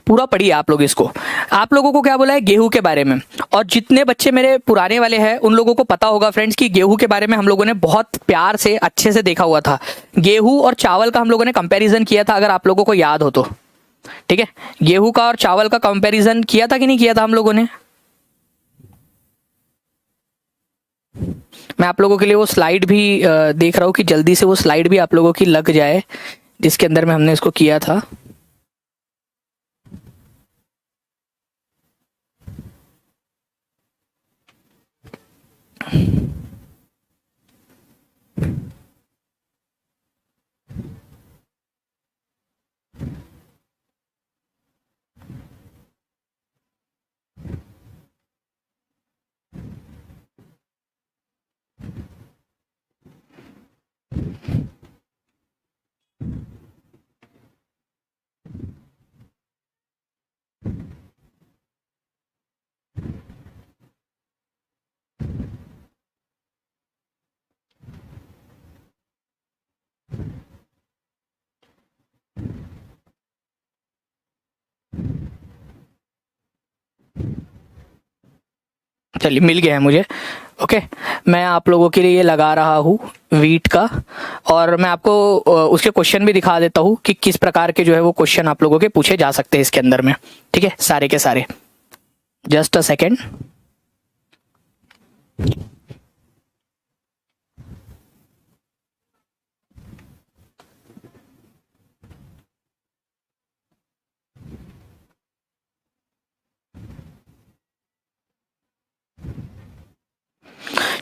पूरा पढ़िए आप लोग इसको। आप लोगों को क्या बोला है? गेहूं के बारे में। और जितने बच्चे मेरे पुराने वाले हैं उन लोगों को पता होगा फ्रेंड्स कि गेहूं के बारे में हम लोगों ने बहुत प्यार से अच्छे से देखा हुआ था। गेहूं और चावल का हम लोगों ने कंपैरिजन किया था, अगर आप लोगों को याद हो तो, ठीक है। गेहूं का और चावल का कंपैरिजन किया था कि नहीं किया था हम लोगों ने? मैं आप लोगों के लिए वो स्लाइड भी देख रहा हूं कि जल्दी से वो स्लाइड भी आप लोगों की लग जाए जिसके अंदर में हमने इसको किया था। चलिए मिल गया है मुझे, ओके। मैं आप लोगों के लिए ये लगा रहा हूँ वीट का, और मैं आपको उसके क्वेश्चन भी दिखा देता हूँ कि किस प्रकार के जो है वो क्वेश्चन आप लोगों के पूछे जा सकते हैं इसके अंदर में, ठीक है, सारे के सारे। Just a second.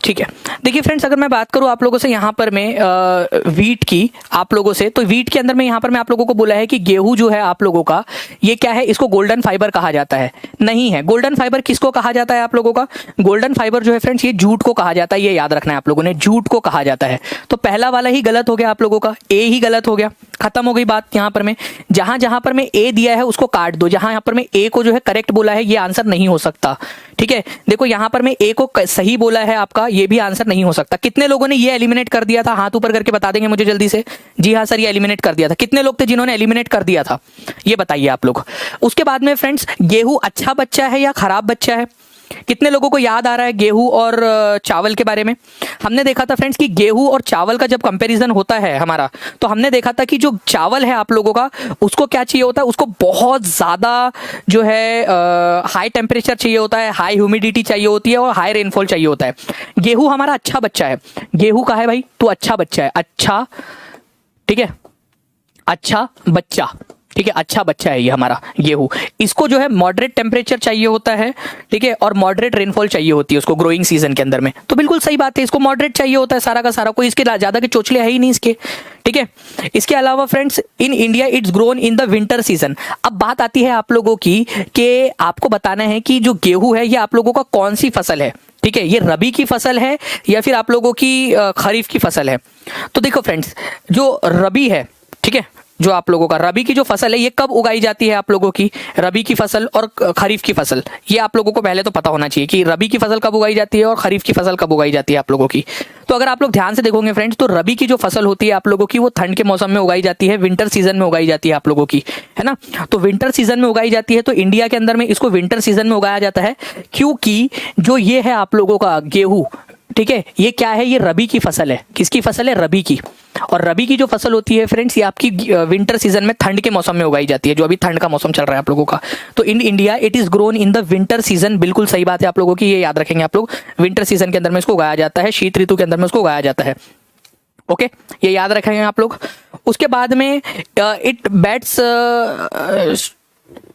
ठीक है, देखिए फ्रेंड्स, अगर मैं बात करूं आप लोगों से यहाँ पर मैं वीट की आप लोगों से, तो वीट के अंदर में यहाँ पर मैं आप लोगों को बोला है कि गेहूं जो है आप लोगों का ये क्या है, इसको गोल्डन फाइबर कहा जाता है। नहीं है, गोल्डन फाइबर किसको कहा जाता है आप लोगों का? गोल्डन फाइबर जो है फ्रेंड्स ये जूट को कहा जाता है, ये याद रखना है आप लोगों ने, जूट को कहा जाता है। तो पहला वाला ही गलत हो गया आप लोगों का, ए ही गलत हो गया, खत्म हो गई बात। यहाँ पर मैं जहां जहां पर मैं ए दिया है उसको काट दो, जहां यहाँ पर मैं ए को जो है करेक्ट बोला है ये आंसर नहीं हो सकता। ठीक है, देखो यहाँ पर मैं ए को सही बोला है आपका, ये भी आंसर नहीं हो सकता। कितने लोगों ने ये एलिमिनेट कर दिया था, हाथ ऊपर करके बता देंगे मुझे जल्दी से। जी हाँ सर, ये एलिमिनेट कर दिया था। कितने लोग थे जिन्होंने एलिमिनेट कर दिया था, ये बताइए आप लोग। उसके बाद में फ्रेंड्स, गेहूं अच्छा बच्चा है या खराब बच्चा है? कितने लोगों को याद आ रहा है गेहूं और चावल के बारे में? हमने देखा था फ्रेंड्स कि गेहूं और चावल का जब कंपैरिजन होता है हमारा, तो हमने देखा था कि जो चावल है आप लोगों का, उसको क्या चाहिए होता है, उसको बहुत ज़्यादा जो है हाई टेम्परेचर चाहिए होता है, हाई ह्यूमिडिटी चाहिए होती है और हाई रेनफॉल चाहिए होता है। गेहूं हमारा अच्छा बच्चा है। गेहूं का है भाई, तो अच्छा बच्चा है, अच्छा, ठीक है, अच्छा बच्चा, ठीक है, अच्छा बच्चा है ये हमारा गेहूं। इसको जो है मॉडरेट टेम्परेचर चाहिए होता है, ठीक है, और मॉडरेट रेनफॉल चाहिए होती है उसको ग्रोइंग सीजन के अंदर में। तो बिल्कुल सही बात है, इसको मॉडरेट चाहिए होता है सारा का सारा, कोई इसके ज्यादा के चोचले है ही नहीं इसके। ठीक है, इसके अलावा friends, in India it's grown in the winter season. अब बात आती है आप लोगों की कि आपको बताना है कि जो गेहूं है ये आप लोगों का कौन सी फसल है। ठीक है, ये रबी की फसल है या फिर आप लोगों की खरीफ की फसल है? तो देखो फ्रेंड्स, जो रबी है, ठीक है, जो आप लोगों का रबी की जो फसल है ये कब उगाई जाती है आप लोगों की? रबी की फसल और खरीफ की फसल, ये आप लोगों को पहले तो पता होना चाहिए कि रबी की फसल कब उगाई जाती है और खरीफ की फसल कब उगाई जाती है आप लोगों की। तो अगर आप लोग ध्यान से देखोगे फ्रेंड्स, तो रबी की जो फसल होती है आप लोगों की वो ठंड के मौसम में उगाई जाती है, विंटर सीजन में उगाई जाती है आप लोगों की, है ना। तो विंटर सीजन में उगाई जाती है, तो इंडिया के अंदर में इसको विंटर सीजन में उगाया जाता है, क्योंकि जो ये है आप लोगों का गेहूं, ठीक है, ये क्या है, ये रबी की फसल है। किसकी फसल है? रबी की। और रबी की जो फसल होती है फ्रेंड्स, ये आपकी विंटर सीजन में ठंड के मौसम में उगाई जाती है, जो अभी ठंड का मौसम चल रहा है आप लोगों का। तो in India it is grown in the winter season, बिल्कुल सही बात है आप लोगों की, ये याद रखेंगे आप लोग। विंटर सीजन के अंदर में इसको उगाया जाता है, शीत ऋतु के अंदर में इसको उगाया जाता है। ओके, ये याद रखेंगे आप लोग। उसके बाद में it bats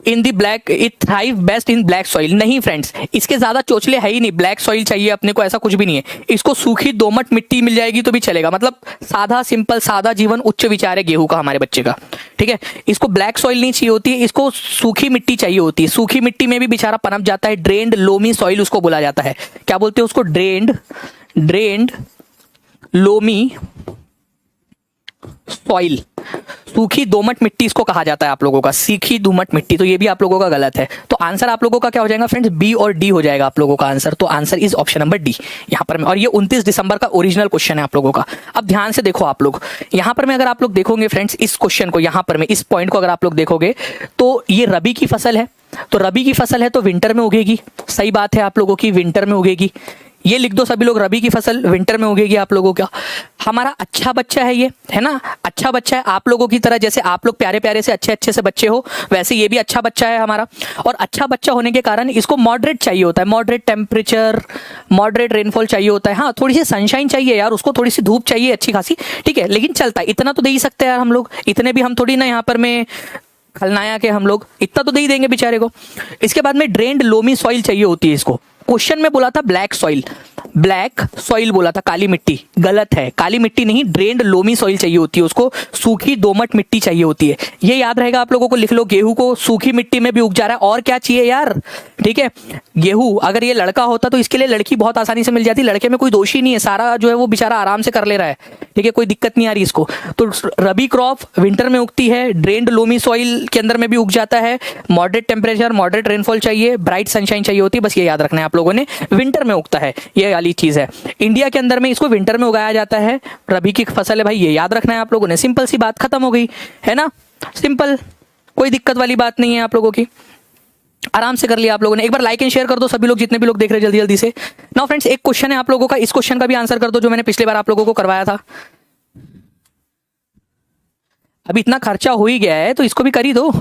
in the black, it thrive best in black soil. नहीं फ्रेंड्स, इसके ज्यादा चोचले है ही नहीं, ब्लैक सॉइल चाहिए अपने को, ऐसा कुछ भी नहीं है। इसको सूखी दोमट मिट्टी मिल जाएगी तो भी चलेगा, मतलब सादा सिंपल सादा जीवन उच्च विचार है गेहूं का, हमारे बच्चे का। ठीक है, इसको ब्लैक सॉइल नहीं चाहिए होती है, इसको सूखी मिट्टी चाहिए होती है। सूखी मिट्टी में भी बेचारा पनप जाता है, ड्रेन्ड लोमी सॉइल उसको बोला जाता है। क्या बोलते हैं उसको? ड्रेन्ड लोमी सॉइल, सूखी दोमट मिट्टी इसको कहा जाता है आप लोगों का, सूखी दोमट मिट्टी। तो ये भी आप लोगों का गलत है। तो आंसर आप लोगों का क्या हो जाएगा फ्रेंड्स? बी और डी हो जाएगा आप लोगों का आंसर। तो answer is option number D यहाँ पर। और ये 29 दिसंबर का ओरिजिनल क्वेश्चन है आप लोगों का। अब ध्यान से देखो आप लोग, यहाँ पर मैं अगर आप लोग देखोगे फ्रेंड्स इस क्वेश्चन को, यहाँ पर मैं इस पॉइंट को अगर आप लोग देखोगे, तो ये रबी की फसल है। तो रबी की फसल है तो विंटर में उगेगी, सही बात है आप लोगों की, विंटर में उगेगी। ये लिख दो सभी लोग, रबी की फसल विंटर में उगेगी आप लोगों का। हमारा अच्छा बच्चा है ये, है ना, अच्छा बच्चा है आप लोगों की तरह। जैसे आप लोग प्यारे प्यारे से अच्छे अच्छे से बच्चे हो, वैसे ये भी अच्छा बच्चा है हमारा। और अच्छा बच्चा होने के कारण इसको मॉडरेट चाहिए होता है, मॉडरेट टेम्परेचर, मॉडरेट रेनफॉल चाहिए होता है। हाँ, थोड़ी सी सनशाइन चाहिए यार उसको, थोड़ी सी धूप चाहिए अच्छी खासी, ठीक है, लेकिन चलता है, इतना तो दे ही सकते हैं यार हम लोग। इतने भी हम थोड़ी ना यहाँ पर में खलनायक है हम लोग, इतना तो दे ही देंगे बेचारे को। इसके बाद में ड्रेन्ड लोमी सॉइल चाहिए होती है इसको। क्वेश्चन में बोला था ब्लैक सॉइल, ब्लैक सॉइल बोला था, काली मिट्टी, गलत है, काली मिट्टी नहीं, ड्रेन्ड लोमी सॉइल चाहिए होती है उसको, सूखी दोमट मिट्टी चाहिए होती है। ये याद रहेगा आप लोगों को, लिख लो। गेहूं को सूखी मिट्टी में भी उग जा रहा है, और क्या चाहिए यार, ठीक है। गेहूं अगर ये लड़का होता तो इसके लिए लड़की बहुत आसानी से मिल जाती, लड़के में कोई दोष ही नहीं है, सारा जो है वो बेचारा आराम से कर ले रहा है, ठीक है, कोई दिक्कत नहीं आ रही इसको। तो रबी क्रॉप विंटर में उगती है, ड्रेन्ड लोमी सॉइल के अंदर में भी उग जाता है, मॉडरेट टेम्परेचर, मॉडरेट रेनफॉल चाहिए, ब्राइट सनशाइन चाहिए होती है, बस ये याद रखना है आप लोगों ने। विंटर में उगता है, ये वाली चीज है। इंडिया के अंदर में इसको विंटर में उगाया जाता है, रबी की फसल है भाई, ये याद रखना है आप लोगों ने। सिंपल सी बात खत्म हो गई, है ना, सिंपल, कोई दिक्कत वाली बात नहीं है आप लोगों की, आराम से कर लिया आप लोगों ने। एक बार लाइक एंड शेयर कर दो सभी लोग, जितने भी लोग देख रहे हैं, जल्दी जल्दी से। नाउ फ्रेंड्स, एक क्वेश्चन है आप लोगों का, इस क्वेश्चन का भी आंसर कर दो जो मैंने पिछली बार आप लोगों को करवाया था। अभी इतना खर्चा हो ही गया है तो इसको भी कर ही दो।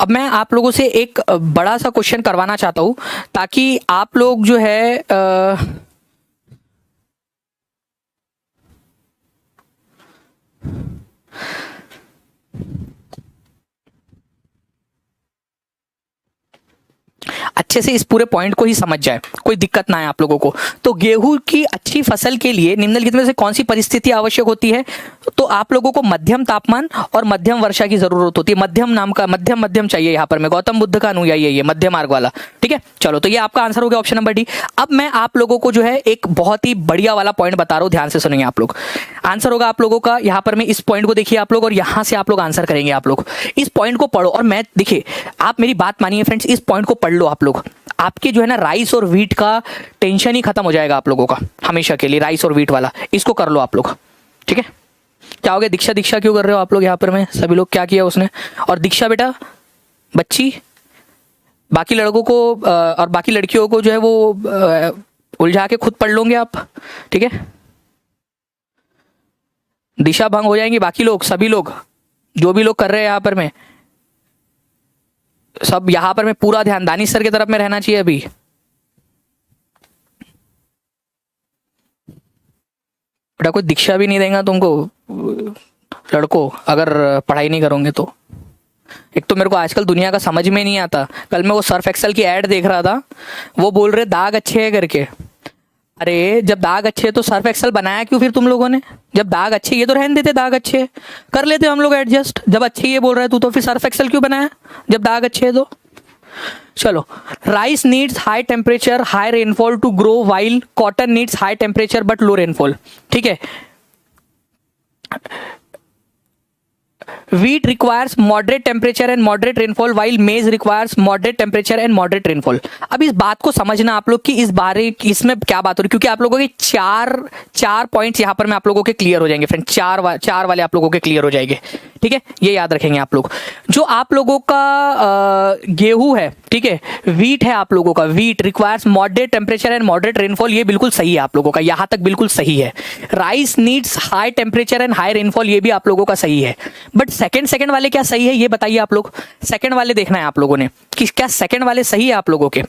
अब मैं आप लोगों से एक बड़ा सा क्वेश्चन करवाना चाहता हूं ताकि आप लोग जो है अच्छे से इस पूरे पॉइंट को ही समझ जाए, कोई दिक्कत ना है आप लोगों को। तो गेहूं की अच्छी फसल के लिए निम्नलिखित में से कौन सी परिस्थिति आवश्यक होती है? तो आप लोगों को मध्यम तापमान और मध्यम वर्षा की जरूरत होती है। मध्यम नाम का मध्यम चाहिए यहाँ पर, मैं गौतम बुद्ध का अनुयायी है ये, मध्य मार्ग वाला। ठीक है, चलो तो ये आपका आंसर हो गया ऑप्शन नंबर डी। अब मैं आप लोगों को जो है एक बहुत ही बढ़िया वाला पॉइंट बता रहा हूँ, ध्यान से सुनेंगे आप लोग। आंसर होगा आप लोगों का यहाँ पर, मैं इस पॉइंट को देखिए आप लोग, और यहां से आप लोग आंसर करेंगे। आप लोग इस पॉइंट को पढ़ो और मैं देखिए, आप मेरी बात मानिए फ्रेंड्स, इस पॉइंट को पढ़ लो आप लोग। आपके जो है ना राइस और व्हीट का टेंशन ही खत्म हो जाएगा आप लोगों का हमेशा के लिए। राइस और व्हीट वाला इसको कर लो आप लोग, ठीक है। क्या हो गया? दीक्षा दीक्षा क्यों कर रहे हो आप लोग यहाँ पर? में सभी लोग क्या किया उसने? और दीक्षा बेटा बच्ची, बाकी लड़कों को और बाकी लड़कियों को जो है वो उलझा के खुद पढ़ लोगे आप, ठीक है। दिशा भंग हो जाएंगी। बाकी लोग, सभी लोग, जो भी लोग कर रहे हैं यहाँ पर में, सब यहाँ पर में पूरा ध्यान दानिश सर की तरफ में रहना चाहिए अभी। बेटा कोई दीक्षा भी नहीं देगा तुमको लड़कों, अगर पढ़ाई नहीं करोगे तो। एक तो मेरे को आजकल दुनिया का समझ में नहीं आता। कल मैं वो सर्फ एक्सेल की ऐड देख रहा था, वो बोल रहे दाग अच्छे हैं करके। अरे जब दाग अच्छे है तो सर्फ एक्सेल बनाया क्यों फिर तुम लोगों ने? जब दाग अच्छे, ये तो रहने देते, दाग अच्छे कर लेते हम लोग एडजस्ट। जब अच्छे ये बोल रहा है तू, तो फिर सर्फ एक्सेल क्यों बनाया जब दाग अच्छे है तो? चलो, rice needs high temperature high rainfall to grow while cotton needs high temperature but low rainfall. ठीक है। Wheat requires moderate temperature and moderate rainfall while maize requires moderate temperature and moderate rainfall। अब इस बात को समझना आप लोग कि इस बारे इसमें क्या बात हो रही है, क्योंकि आप लोगों के चार पॉइंट्स यहाँ पर मैं आप लोगों के क्लियर हो जाएंगे फ्रेंड। चार वाले आप लोगों के क्लियर हो जाएंगे, ठीक है। ये याद रखेंगे आप लोग। जो आप लोगों का गेहूं है, ठीक है, व्हीट है आप लोगों का, wheat requires moderate temperature and moderate rainfall, ये बिल्कुल सही है आप लोगों का, यहां तक बिल्कुल सही है। Rice needs high temperature and high rainfall, ये भी आप लोगों का सही है। बट सेकंड वाले क्या सही है ये बताइए आप लोग। सेकंड वाले देखना है आप लोगों ने कि क्या सेकंड वाले सही है आप लोगों के,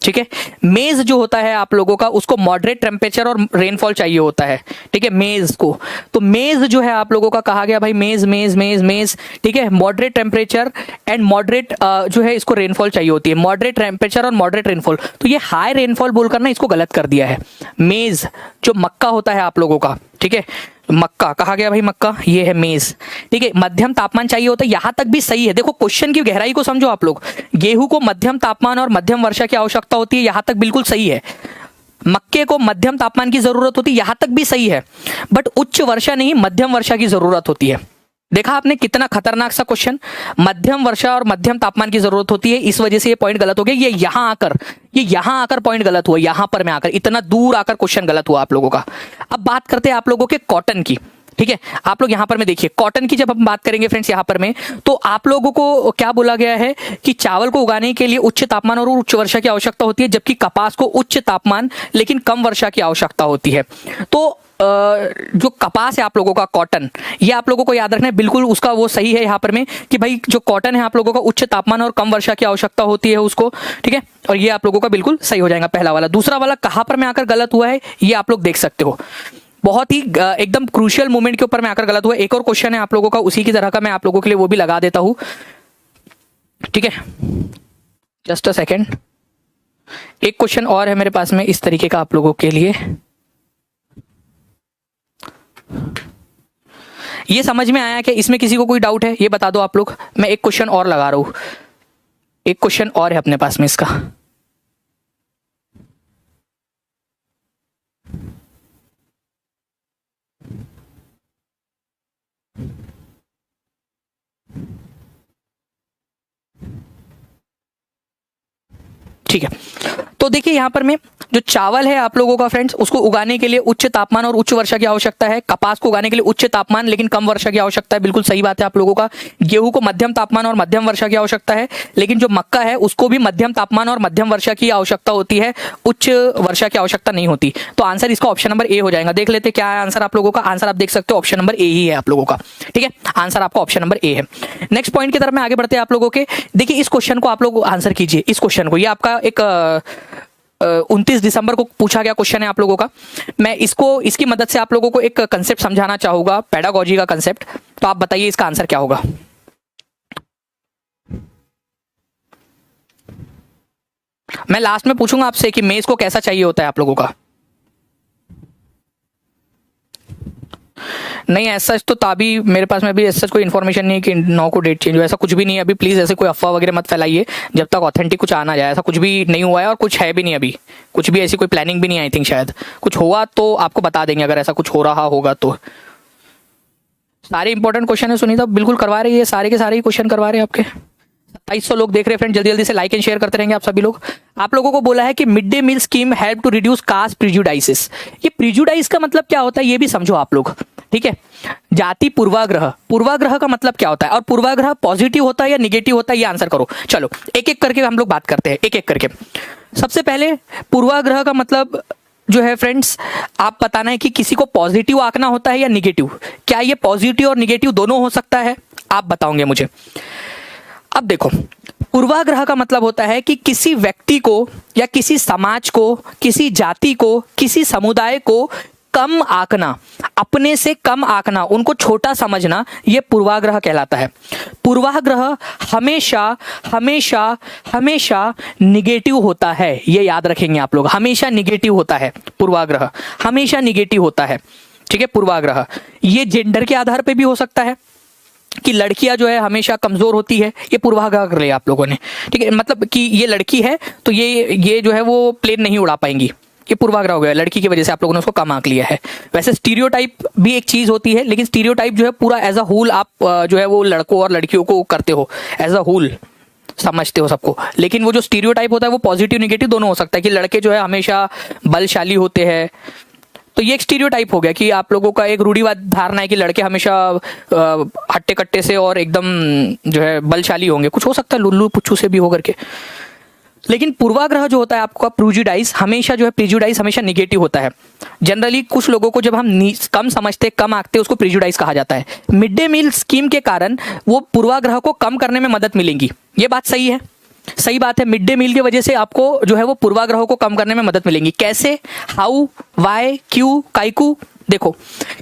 ठीक है। मेज जो होता है आप लोगों का, उसको मॉडरेट टेम्परेचर और रेनफॉल चाहिए होता है, ठीक है, मेज को। तो मेज जो है आप लोगों का कहा गया भाई, मेज मेज मेज मेज, ठीक है, मॉडरेट टेम्परेचर एंड मॉडरेट जो है इसको रेनफॉल चाहिए होती है, मॉडरेट टेम्परेचर और मॉडरेट रेनफॉल। तो ये हाई रेनफॉल बोलकर ना इसको गलत कर दिया है। मेज जो मक्का होता है आप लोगों का, ठीक है, मक्का कहा गया भाई, मक्का ये है मेज, ठीक है। मध्यम तापमान चाहिए होता है, यहां तक भी सही है। देखो क्वेश्चन की गहराई को समझो आप लोग। गेहूं को मध्यम तापमान और मध्यम वर्षा की आवश्यकता होती है, यहां तक बिल्कुल सही है। मक्के को मध्यम तापमान की जरूरत होती है, यहां तक भी सही है। बट उच्च वर्षा नहीं, मध्यम वर्षा की जरूरत होती है। देखा आपने कितना खतरनाक सा क्वेश्चन। मध्यम वर्षा और मध्यम तापमान की जरूरत होती है, इस वजह से ये पॉइंट गलत हो गया। ये यहां आकर पॉइंट गलत हुआ, यहां पर मैं आकर, इतना दूर आकर क्वेश्चन गलत हुआ आप लोगों का। अब बात करते हैं आप लोगों के कॉटन की, ठीक है। आप लोग यहां पर में देखिए, कॉटन की जब हम बात करेंगे फ्रेंड्स यहां पर में, तो आप लोगों को क्या बोला गया है कि चावल को उगाने के लिए उच्च तापमान और उच्च वर्षा की आवश्यकता होती है, जबकि कपास को उच्च तापमान लेकिन कम वर्षा की आवश्यकता होती है। तो जो कपास है आप लोगों का, कॉटन, ये आप लोगों को याद रखना है, बिल्कुल उसका वो सही है यहाँ पर में कि भाई जो कॉटन है आप लोगों का उच्च तापमान और कम वर्षा की आवश्यकता होती है उसको, ठीक है। और ये आप लोगों का बिल्कुल सही हो जाएगा पहला वाला। दूसरा वाला कहां पर में आकर गलत हुआ है ये आप लोग देख सकते हो, बहुत ही एकदम क्रूशियल मोमेंट के ऊपर में आकर गलत हुआ। एक और क्वेश्चन है आप लोगों का उसी की तरह का, मैं आप लोगों के लिए वो भी लगा देता हूं, ठीक है। जस्ट अ सेकेंड, एक क्वेश्चन और है मेरे पास में इस तरीके का आप लोगों के लिए। ये समझ में आया कि इसमें किसी को कोई डाउट है ये बता दो आप लोग। मैं एक क्वेश्चन और लगा रहा हूं, एक क्वेश्चन और है अपने पास में इसका। ठीक है, तो देखिए यहाँ पर मैं जो चावल है आप लोगों का फ्रेंड्स, उसको उगाने के लिए उच्च तापमान और उच्च वर्षा की आवश्यकता है। कपास को उगाने के लिए उच्च तापमान लेकिन कम वर्षा की आवश्यकता है, बिल्कुल सही बात है आप लोगों का। गेहूं को मध्यम तापमान और मध्यम वर्षा की आवश्यकता है, लेकिन जो मक्का है उसको भी मध्यम तापमान और मध्यम वर्षा की आवश्यकता होती है, उच्च वर्षा की आवश्यकता नहीं होती। तो आंसर इसका ऑप्शन नंबर ए हो जाएगा। देख लेते क्या है आंसर आप लोगों का। आंसर आप देख सकते हो ऑप्शन नंबर ए ही है आप लोगों का। ठीक है, आंसर आपका ऑप्शन नंबर ए है। नेक्स्ट पॉइंट की तरफ में आगे बढ़ते हैं आप लोगों के। देखिए इस क्वेश्चन को आप लोग आंसर कीजिए। इस क्वेश्चन को, ये आपका एक 29 दिसंबर को पूछा गया क्वेश्चन है आप लोगों का। मैं इसकी मदद से आप लोगों को एक कंसेप्ट समझाना चाहूंगा, पेडागोजी का कंसेप्ट। तो आप बताइए इसका आंसर क्या होगा। मैं लास्ट में पूछूंगा आपसे कि मेज को कैसा चाहिए होता है आप लोगों का। नहीं ऐसा तो ताबी मेरे पास में अभी ऐसा कोई इन्फॉर्मेशन नहीं है कि 9 को डेट चेंज हो, ऐसा कुछ भी नहीं है अभी। प्लीज ऐसे कोई अफवाह वगैरह मत फैलाइए जब तक ऑथेंटिक कुछ आना जाए। ऐसा कुछ भी नहीं हुआ है और कुछ है भी नहीं अभी, कुछ भी ऐसी कोई प्लानिंग भी नहीं। आई थिंक शायद कुछ होगा तो आपको बता देंगे अगर ऐसा कुछ हो रहा होगा तो। सारे इंपॉर्टेंट क्वेश्चन है सुनीता, बिल्कुल करवा रही है, सारे के सारे ही क्वेश्चन करवा रहे हैं आपके। 2700 लोग देख रहे हैं फ्रेंड, जल्दी जल्दी से लाइक एंड शेयर करते रहेंगे आप सभी लोग। आप लोगों को बोला है कि mid day meal scheme help to reduce caste prejudices. ये प्रिजुडाइस का मतलब क्या होता है ये भी समझो आप लोग। ठीक है, जाति पूर्वाग्रह, पूर्वाग्रह का मतलब क्या होता है और पूर्वाग्रह पॉजिटिव होता है या निगेटिव होता है ये आंसर करो। चलो एक एक करके हम लोग बात करते हैं, एक एक करके। सबसे पहले पूर्वाग्रह का मतलब जो है फ्रेंड्स, आप बताना है कि किसी को पॉजिटिव आंकना होता है या निगेटिव। क्या ये पॉजिटिव और निगेटिव दोनों हो सकता है, आप बताओगे मुझे। अब देखो, पूर्वाग्रह का मतलब होता है कि किसी व्यक्ति को या किसी समाज को, किसी जाति को, किसी समुदाय को कम आंकना, अपने से कम आंकना, उनको छोटा समझना, यह पूर्वाग्रह कहलाता है। पूर्वाग्रह हमेशा हमेशा हमेशा निगेटिव होता है, ये याद रखेंगे आप लोग। हमेशा निगेटिव होता है पूर्वाग्रह, हमेशा निगेटिव होता है। ठीक है, पूर्वाग्रह ये जेंडर के आधार पे भी हो सकता है कि लड़कियां जो है हमेशा कमजोर होती है, ये पूर्वाग्रह कर लिया आप लोगों ने। ठीक है, मतलब कि ये लड़की है तो ये जो है वो प्लेन नहीं उड़ा पाएंगी, ये पूर्वाग्रह हो गया। लड़की की वजह से आप लोगों ने उसको कम आंक लिया है। वैसे स्टीरियोटाइप भी एक चीज होती है, लेकिन स्टीरियोटाइप जो है पूरा एज अ होल आप जो है वो लड़कों और लड़कियों को करते हो, एज अ होल समझते हो सबको। लेकिन वो जो स्टीरियोटाइप होता है वो पॉजिटिव निगेटिव दोनों हो सकता है कि लड़के जो है हमेशा बलशाली होते हैं। तो ये एक स्टीरियोटाइप हो गया कि आप लोगों का एक रूढ़िवाद धारणा है कि लड़के हमेशा हट्टे कट्टे से और एकदम जो है बलशाली होंगे। कुछ हो सकता है लुल्लू पुच्छू से भी होकर के। लेकिन पूर्वाग्रह जो होता है आपका प्रिजुडाइस हमेशा जो है, प्रिजुडाइस हमेशा निगेटिव होता है। जनरली कुछ लोगों को जब हम कम समझते, कम आंकते, उसको प्रिजुडाइस कहा जाता है। मिड डे मील स्कीम के कारण वो पूर्वाग्रह को कम करने में मदद मिलेगी, ये बात सही है, सही बात है। मिड डे मील की वजह से आपको जो है वो पूर्वाग्रहों को कम करने में मदद मिलेंगी। कैसे, हाउ, वाई, क्यू, काइकू। देखो,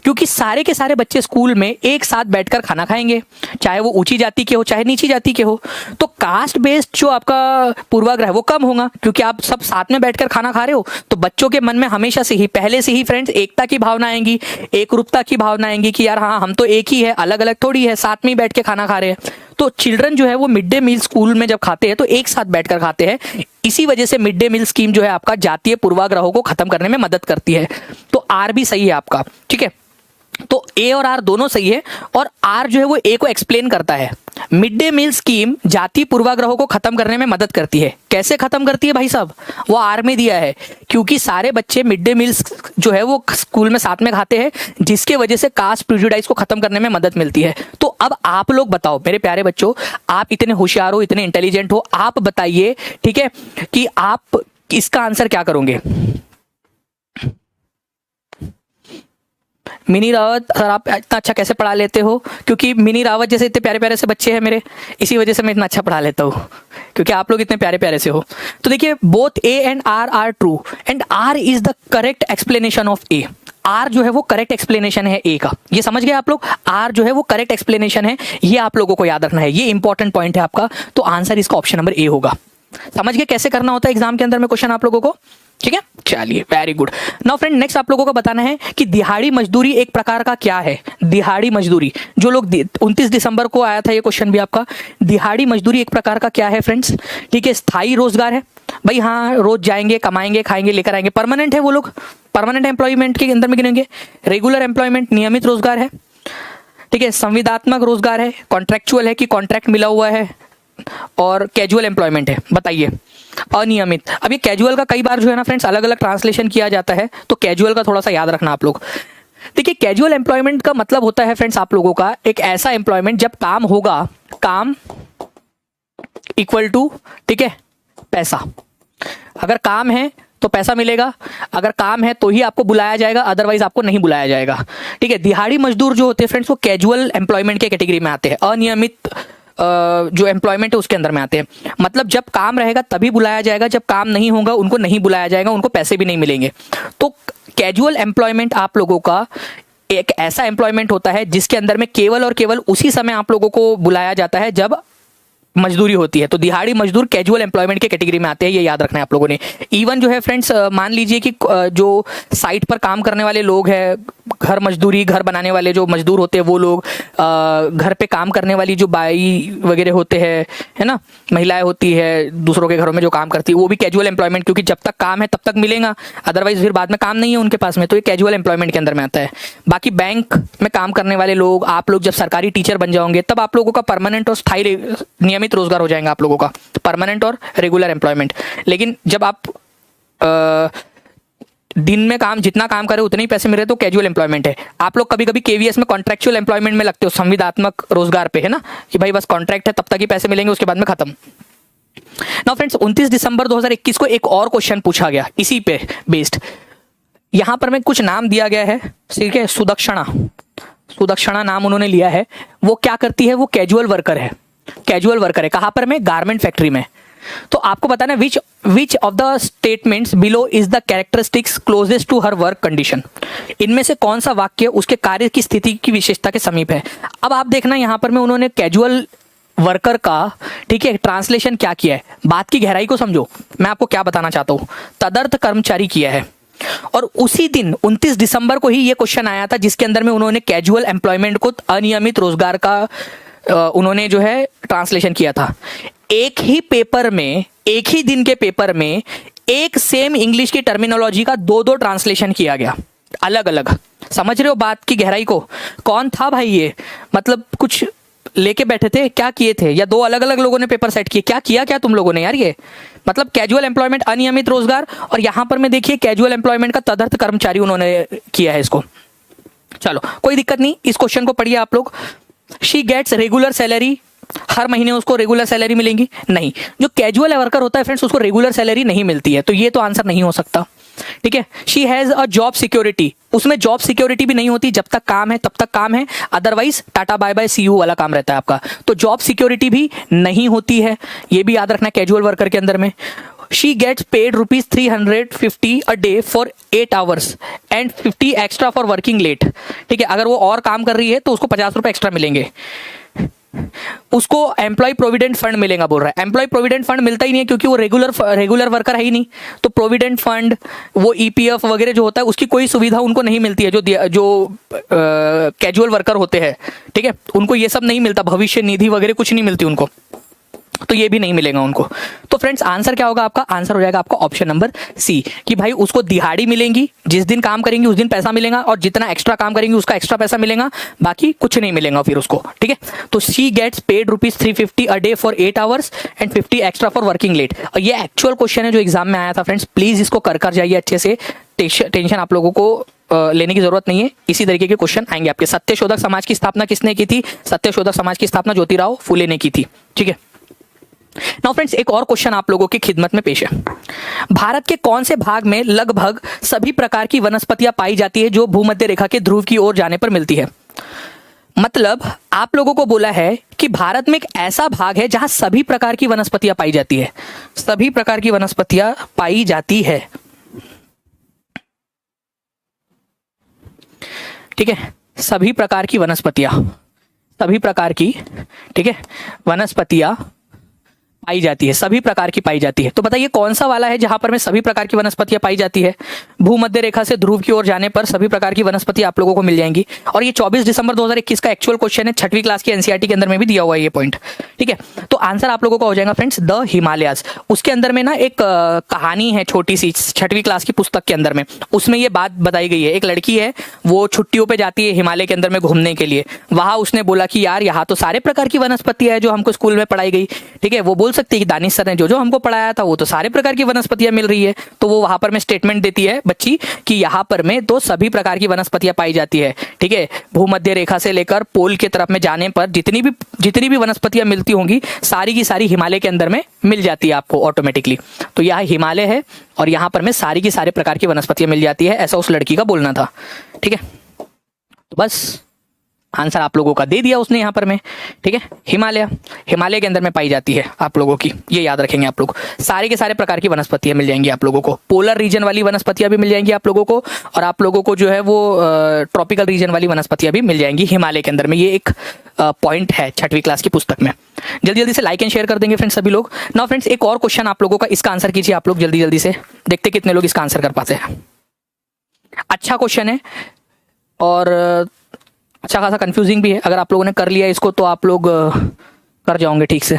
क्योंकि सारे के सारे बच्चे स्कूल में एक साथ बैठकर खाना खाएंगे, चाहे वो ऊंची जाति के हो चाहे नीची जाति के हो। तो कास्ट बेस्ड जो आपका पूर्वाग्रह है वो कम होगा, क्योंकि आप सब साथ में बैठकर खाना खा रहे हो। तो बच्चों के मन में हमेशा से ही, पहले से ही फ्रेंड्स, एकता की भावना आएंगी, एकरूपता की भावना आएंगी कि यार हाँ हम तो एक ही है, अलग अलग थोड़ी है, साथ में ही बैठ के खाना खा रहे हैं। तो चिल्ड्रन जो है वो मिड डे मील स्कूल में जब खाते हैं तो एक साथ बैठकर खाते हैं। इसी वजह से मिड डे मील स्कीम जो है आपका जातीय पूर्वाग्रहों को खत्म करने में मदद करती है। तो आर भी सही है आपका। ठीक है, तो ए और आर दोनों सही है, और आर जो है वो ए को एक्सप्लेन करता है। मिड डे मील स्कीम जाति पूर्वाग्रहों को खत्म करने में मदद करती है। कैसे खत्म करती है भाई साहब, वो आर में दिया है। क्योंकि सारे बच्चे मिड डे मील जो है वो स्कूल में साथ में खाते हैं, जिसके वजह से कास्ट प्रिजुडाइज को खत्म करने में मदद मिलती है। तो अब आप लोग बताओ मेरे प्यारे बच्चों, आप इतने होशियार हो, इतने इंटेलिजेंट हो, आप बताइए ठीक है कि आप इसका आंसर क्या करोगे। मिनी रावत सर, आप इतना अच्छा कैसे पढ़ा लेते हो? क्योंकि मिनी रावत जैसे इतने प्यारे प्यारे से बच्चे हैं मेरे, इसी वजह से मैं इतना अच्छा पढ़ा लेता हूँ, क्योंकि आप लोग इतने प्यारे प्यारे से हो। तो देखिए, both A and R are true, and R is the correct explanation of A. R जो है वो करेक्ट एक्सप्लेनेशन है ए का, ये समझ गए आप लोग। आर जो है वो करेक्ट एक्सप्लेनेशन है, ये आप लोगों को याद रखना है, ये इंपॉर्टेंट पॉइंट है आपका। तो आंसर इसका ऑप्शन नंबर ए होगा। समझ गए कैसे करना होता है एग्जाम के अंदर में क्वेश्चन आप लोगों को? ठीक है, चलिए very good. Now friend, next आप लोगों को बताना है कि दिहाड़ी मजदूरी एक प्रकार का क्या है। दिहाड़ी मजदूरी, जो लोग 29 दिसंबर को आया था ये क्वेश्चन भी आपका, दिहाड़ी मजदूरी एक प्रकार का क्या है फ्रेंड्स? ठीक है, स्थायी रोजगार है भाई, हाँ रोज जाएंगे, कमाएंगे, खाएंगे, लेकर आएंगे। परमानेंट है वो लोग, परमानेंट एम्प्लॉयमेंट के अंदर में गिनेंगे। रेगुलर एम्प्लॉयमेंट, नियमित रोजगार है। ठीक है, संविदात्मक रोजगार है, कॉन्ट्रेक्चुअल है कि कॉन्ट्रैक्ट मिला हुआ है, और कैजुअल एम्प्लॉयमेंट है। बताइए अनियमित। अब ये कैजुअल का कई बार जो है ना फ्रेंड्स अलग अलग ट्रांसलेशन किया जाता है, तो कैजुअल का थोड़ा सा याद रखना आप लोग। देखिए कैजुअल एम्प्लॉयमेंट का मतलब होता है फ्रेंड्स आप लोगों का एक ऐसा एम्प्लॉयमेंट जब काम होगा, काम इक्वल टू, ठीक है, पैसा। अगर काम है तो पैसा मिलेगा, अगर काम है तो ही आपको बुलाया जाएगा, अदरवाइज आपको नहीं बुलाया जाएगा, ठीक है। दिहाड़ी मजदूर जो होते हैं फ्रेंड्स वो कैजुअल एम्प्लॉयमेंट के कैटेगरी में आते हैं, अनियमित जो एम्प्लॉयमेंट है उसके अंदर में आते हैं। मतलब जब काम रहेगा तभी बुलाया जाएगा, जब काम नहीं होगा उनको नहीं बुलाया जाएगा, उनको पैसे भी नहीं मिलेंगे। तो कैजुअल एम्प्लॉयमेंट आप लोगों का एक ऐसा एम्प्लॉयमेंट होता है जिसके अंदर में केवल और केवल उसी समय आप लोगों को बुलाया जाता है जब मजदूरी होती है। तो दिहाड़ी मजदूर कैजुअल एम्प्लॉयमेंट के कैटेगरी में आते हैं, ये याद रखना है आप लोगों ने। इवन जो है फ्रेंड्स मान लीजिए कि जो साइट पर काम करने वाले लोग हैं, घर मजदूरी, घर बनाने वाले जो मजदूर होते हैं वो लोग, घर पे काम करने वाली जो बाई वगैरह होते हैं, है ना, महिलाएं होती है दूसरों के घरों में जो काम करती है, वो भी कैजुअल एम्प्लॉयमेंट, क्योंकि जब तक काम है तब तक मिलेगा, अदरवाइज फिर बाद में काम नहीं है उनके पास में, तो ये कैजुअल एम्प्लॉयमेंट के अंदर में आता है। बाकी बैंक में काम करने वाले लोग, आप लोग जब सरकारी टीचर बन जाओगे तब आप लोगों का परमानेंट और स्थायी नियमित रोजगार हो जाएगा आप लोगों का, परमानेंट और रेगुलर एम्प्लॉयमेंट। लेकिन जब आप दिन में काम जितना काम करे उतने ही पैसे मिल रहे तो कैजुअल एम्प्लॉयमेंट है। आप लोग कभी कभी केवीएस में कॉन्ट्रेक्चुअल एम्प्लॉयमेंट में लगते हो, संविदात्मक रोजगार पे, है ना, कि भाई बस कॉन्ट्रैक्ट है तब तक ही पैसे मिलेंगे, उसके बाद में खत्म। नाउ फ्रेंड्स 29 दिसंबर 2021 को एक और क्वेश्चन पूछा गया इसी पे बेस्ड। यहां पर मैं कुछ नाम दिया गया है, ठीक है, सुदक्षणा नाम उन्होंने लिया है। वो क्या करती है, वो कैजुअल वर्कर है, कैजुअल वर्कर है। कहां पर में, गारमेंट फैक्ट्री में। तो आपको बताना which of the statements below is the characteristics closest to her work condition. इनमें से कौन सा वाक्य उसके कार्य की स्थिति की विशेषता के समीप है। अब आप देखना यहां पर में उन्होंने कैजुअल वर्कर का, ठीक है, ट्रांसलेशन क्या किया है, बात की गहराई को समझो। मैं आपको क्या बताना चाहता हूं, तदर्थ कर्मचारी किया है। और उसी दिन 29 दिसंबर को ही ये क्वेश्चन आया था जिसके अंदर में उन्होंने कैजुअल एम्प्लॉयमेंट को अनियमित रोजगार का उन्होंने जो है ट्रांसलेशन किया था। एक ही पेपर में, एक ही दिन के पेपर में एक सेम इंग्लिश की टर्मिनोलॉजी का दो ट्रांसलेशन किया गया, अलग अलग। समझ रहे हो बात की गहराई को। कौन था भाई ये, मतलब कुछ लेके बैठे थे, क्या किए थे, या दो अलग अलग लोगों ने पेपर सेट किए, क्या किया क्या तुम लोगों ने यार। ये मतलब कैजुअल एम्प्लॉयमेंट अनियमित रोजगार, और यहां पर मैं देखिए कैजुअल एम्प्लॉयमेंट का तदर्थ कर्मचारी उन्होंने किया है इसको। चलो कोई दिक्कत नहीं, इस क्वेश्चन को पढ़िए आप लोग। शी गेट्स रेगुलर सैलरी, हर महीने उसको रेगुलर सैलरी मिलेंगी, नहीं। जो कैजुअल वर्कर होता है फ्रेंड्स उसको रेगुलर सैलरी नहीं मिलती है, तो ये तो आंसर नहीं हो सकता, ठीक है। She has a job security, उसमें जॉब सिक्योरिटी भी नहीं होती, जब तक काम है तब तक काम है, otherwise tata bye bye see you वाला काम रहता है आपका। तो जॉब सिक्योरिटी भी नहीं होती है, ये भी याद रखना कैजुअल वर्कर के अंदर में। She gets paid ₹350 a day for 8 hours and 50 extra for working late, ठीक है। अगर वो और काम कर रही है तो उसको 50 रुपए एक्स्ट्रा मिलेंगे। उसको एम्प्लॉय प्रोविडेंट फंड मिलेगा बोल रहा है। एम्प्लॉय प्रोविडेंट फंड मिलता ही नहीं है क्योंकि वो रेगुलर वर्कर है ही नहीं, तो प्रोविडेंट फंड, वो ईपीएफ वगैरह जो होता है उसकी कोई सुविधा उनको नहीं मिलती है। जो कैजुअल वर्कर होते हैं, ठीक है, उनको ये सब नहीं मिलता, भविष्य निधि वगैरह कुछ नहीं मिलती उनको, तो ये भी नहीं मिलेगा उनको। तो फ्रेंड्स आंसर क्या होगा आपका, आंसर हो जाएगा आपका ऑप्शन नंबर सी, कि भाई उसको दिहाड़ी मिलेंगी, जिस दिन काम करेंगी उस दिन पैसा मिलेगा, और जितना एक्स्ट्रा काम करेंगी उसका एक्स्ट्रा पैसा मिलेगा, बाकी कुछ नहीं मिलेगा फिर उसको, ठीक है। तो she gets paid ₹350 a day for 8 hours and 50 extra for working late। और ये एक्चुअल क्वेश्चन है जो एग्जाम में आया था फ्रेंड्स, प्लीज इसको कर जाइए अच्छे से, टेंशन आप लोगों को लेने की जरूरत नहीं है। इसी तरीके के क्वेश्चन आएंगे आपके। सत्यशोधक समाज की स्थापना किसने की थी, सत्यशोधक समाज की स्थापना ज्योतिराव फूले ने की थी, ठीक है। नाउ फ्रेंड्स एक और क्वेश्चन आप लोगों की खिदमत में पेश है। भारत के कौन से भाग में लगभग सभी प्रकार की वनस्पतियां पाई जाती है जो भूमध्य रेखा के ध्रुव की ओर जाने पर मिलती है। मतलब आप लोगों को बोला है कि भारत में एक ऐसा भाग है जहां सभी प्रकार की वनस्पतियां पाई जाती है, सभी प्रकार की वनस्पतियां पाई जाती है, ठीक है, सभी प्रकार की वनस्पतियां, सभी प्रकार की, ठीक है, वनस्पतियां पाई जाती है, सभी प्रकार की पाई जाती है। तो बताइए कौन सा वाला है जहां पर में सभी प्रकार की वनस्पतियां पाई जाती है। भूमध्य रेखा से ध्रुव की ओर जाने पर सभी प्रकार की वनस्पतियां आप लोगों को मिल जाएंगी। और ये 24 दिसंबर 2021 का एक्चुअल क्वेश्चन है, 6वीं क्लास की एनसीईआरटी के अंदर में भी दिया हुआ है ये पॉइंट, ठीक है। तो आंसर आप लोगों का हो जाएगा फ्रेंड्स द हिमालयाज। उसके अंदर में ना एक कहानी है छोटी सी, 6वीं क्लास की पुस्तक के अंदर में, उसमें ये बात बताई गई है। एक लड़की है, वो छुट्टियों पे जाती है हिमालय के अंदर में घूमने के लिए। वहां उसने बोला कि यार यहाँ तो सारे प्रकार की वनस्पतियां है जो हमको स्कूल में पढ़ाई गई, ठीक है। वो बोल सकती है कि दानिश सर ने जो जो हमको पढ़ाया था वो तो सारे प्रकार की वनस्पतियां मिल रही है, तो वो वहां पर में स्टेटमेंट देती है बच्ची कि यहाँ पर में तो सभी प्रकार की वनस्पतियां पाई जाती है। ठीक है, भूमध्य रेखा से लेकर पोल की तरफ में जाने पर जितनी भी वनस्पतियां मिलती होंगी सारी की सारी हिमालय के अंदर में मिल जाती है आपको ऑटोमेटिकली। तो यह हिमालय है और यहाँ पर में सारी की सारे प्रकार की वनस्पतियां मिल जाती है, ऐसा उस लड़की का बोलना था। ठीक है, तो बस आंसर आप लोगों का दे दिया उसने यहाँ पर में। ठीक है, हिमालय के अंदर में पाई जाती है आप लोगों की, ये याद रखेंगे आप लोग। सारे के सारे प्रकार की वनस्पतियां मिल जाएंगी आप लोगों को, पोलर रीजन वाली वनस्पतियां भी मिल जाएंगी आप लोगों को, और आप लोगों को जो है वो ट्रॉपिकल रीजन वाली वनस्पतियां भी मिल जाएंगी हिमालय के अंदर में। ये एक पॉइंट है 6वीं क्लास की पुस्तक में। जल्दी जल्दी से लाइक एंड शेयर कर देंगे फ्रेंड्स सभी लोग। नाउ फ्रेंड्स एक और क्वेश्चन आप लोगों का, इसका आंसर कीजिए आप लोग जल्दी जल्दी से, देखते कितने लोग इसका आंसर कर पाते हैं। अच्छा क्वेश्चन है और अच्छा खासा कंफ्यूजिंग भी है। अगर आप लोगों ने कर लिया इसको तो आप लोग कर जाओगे ठीक से।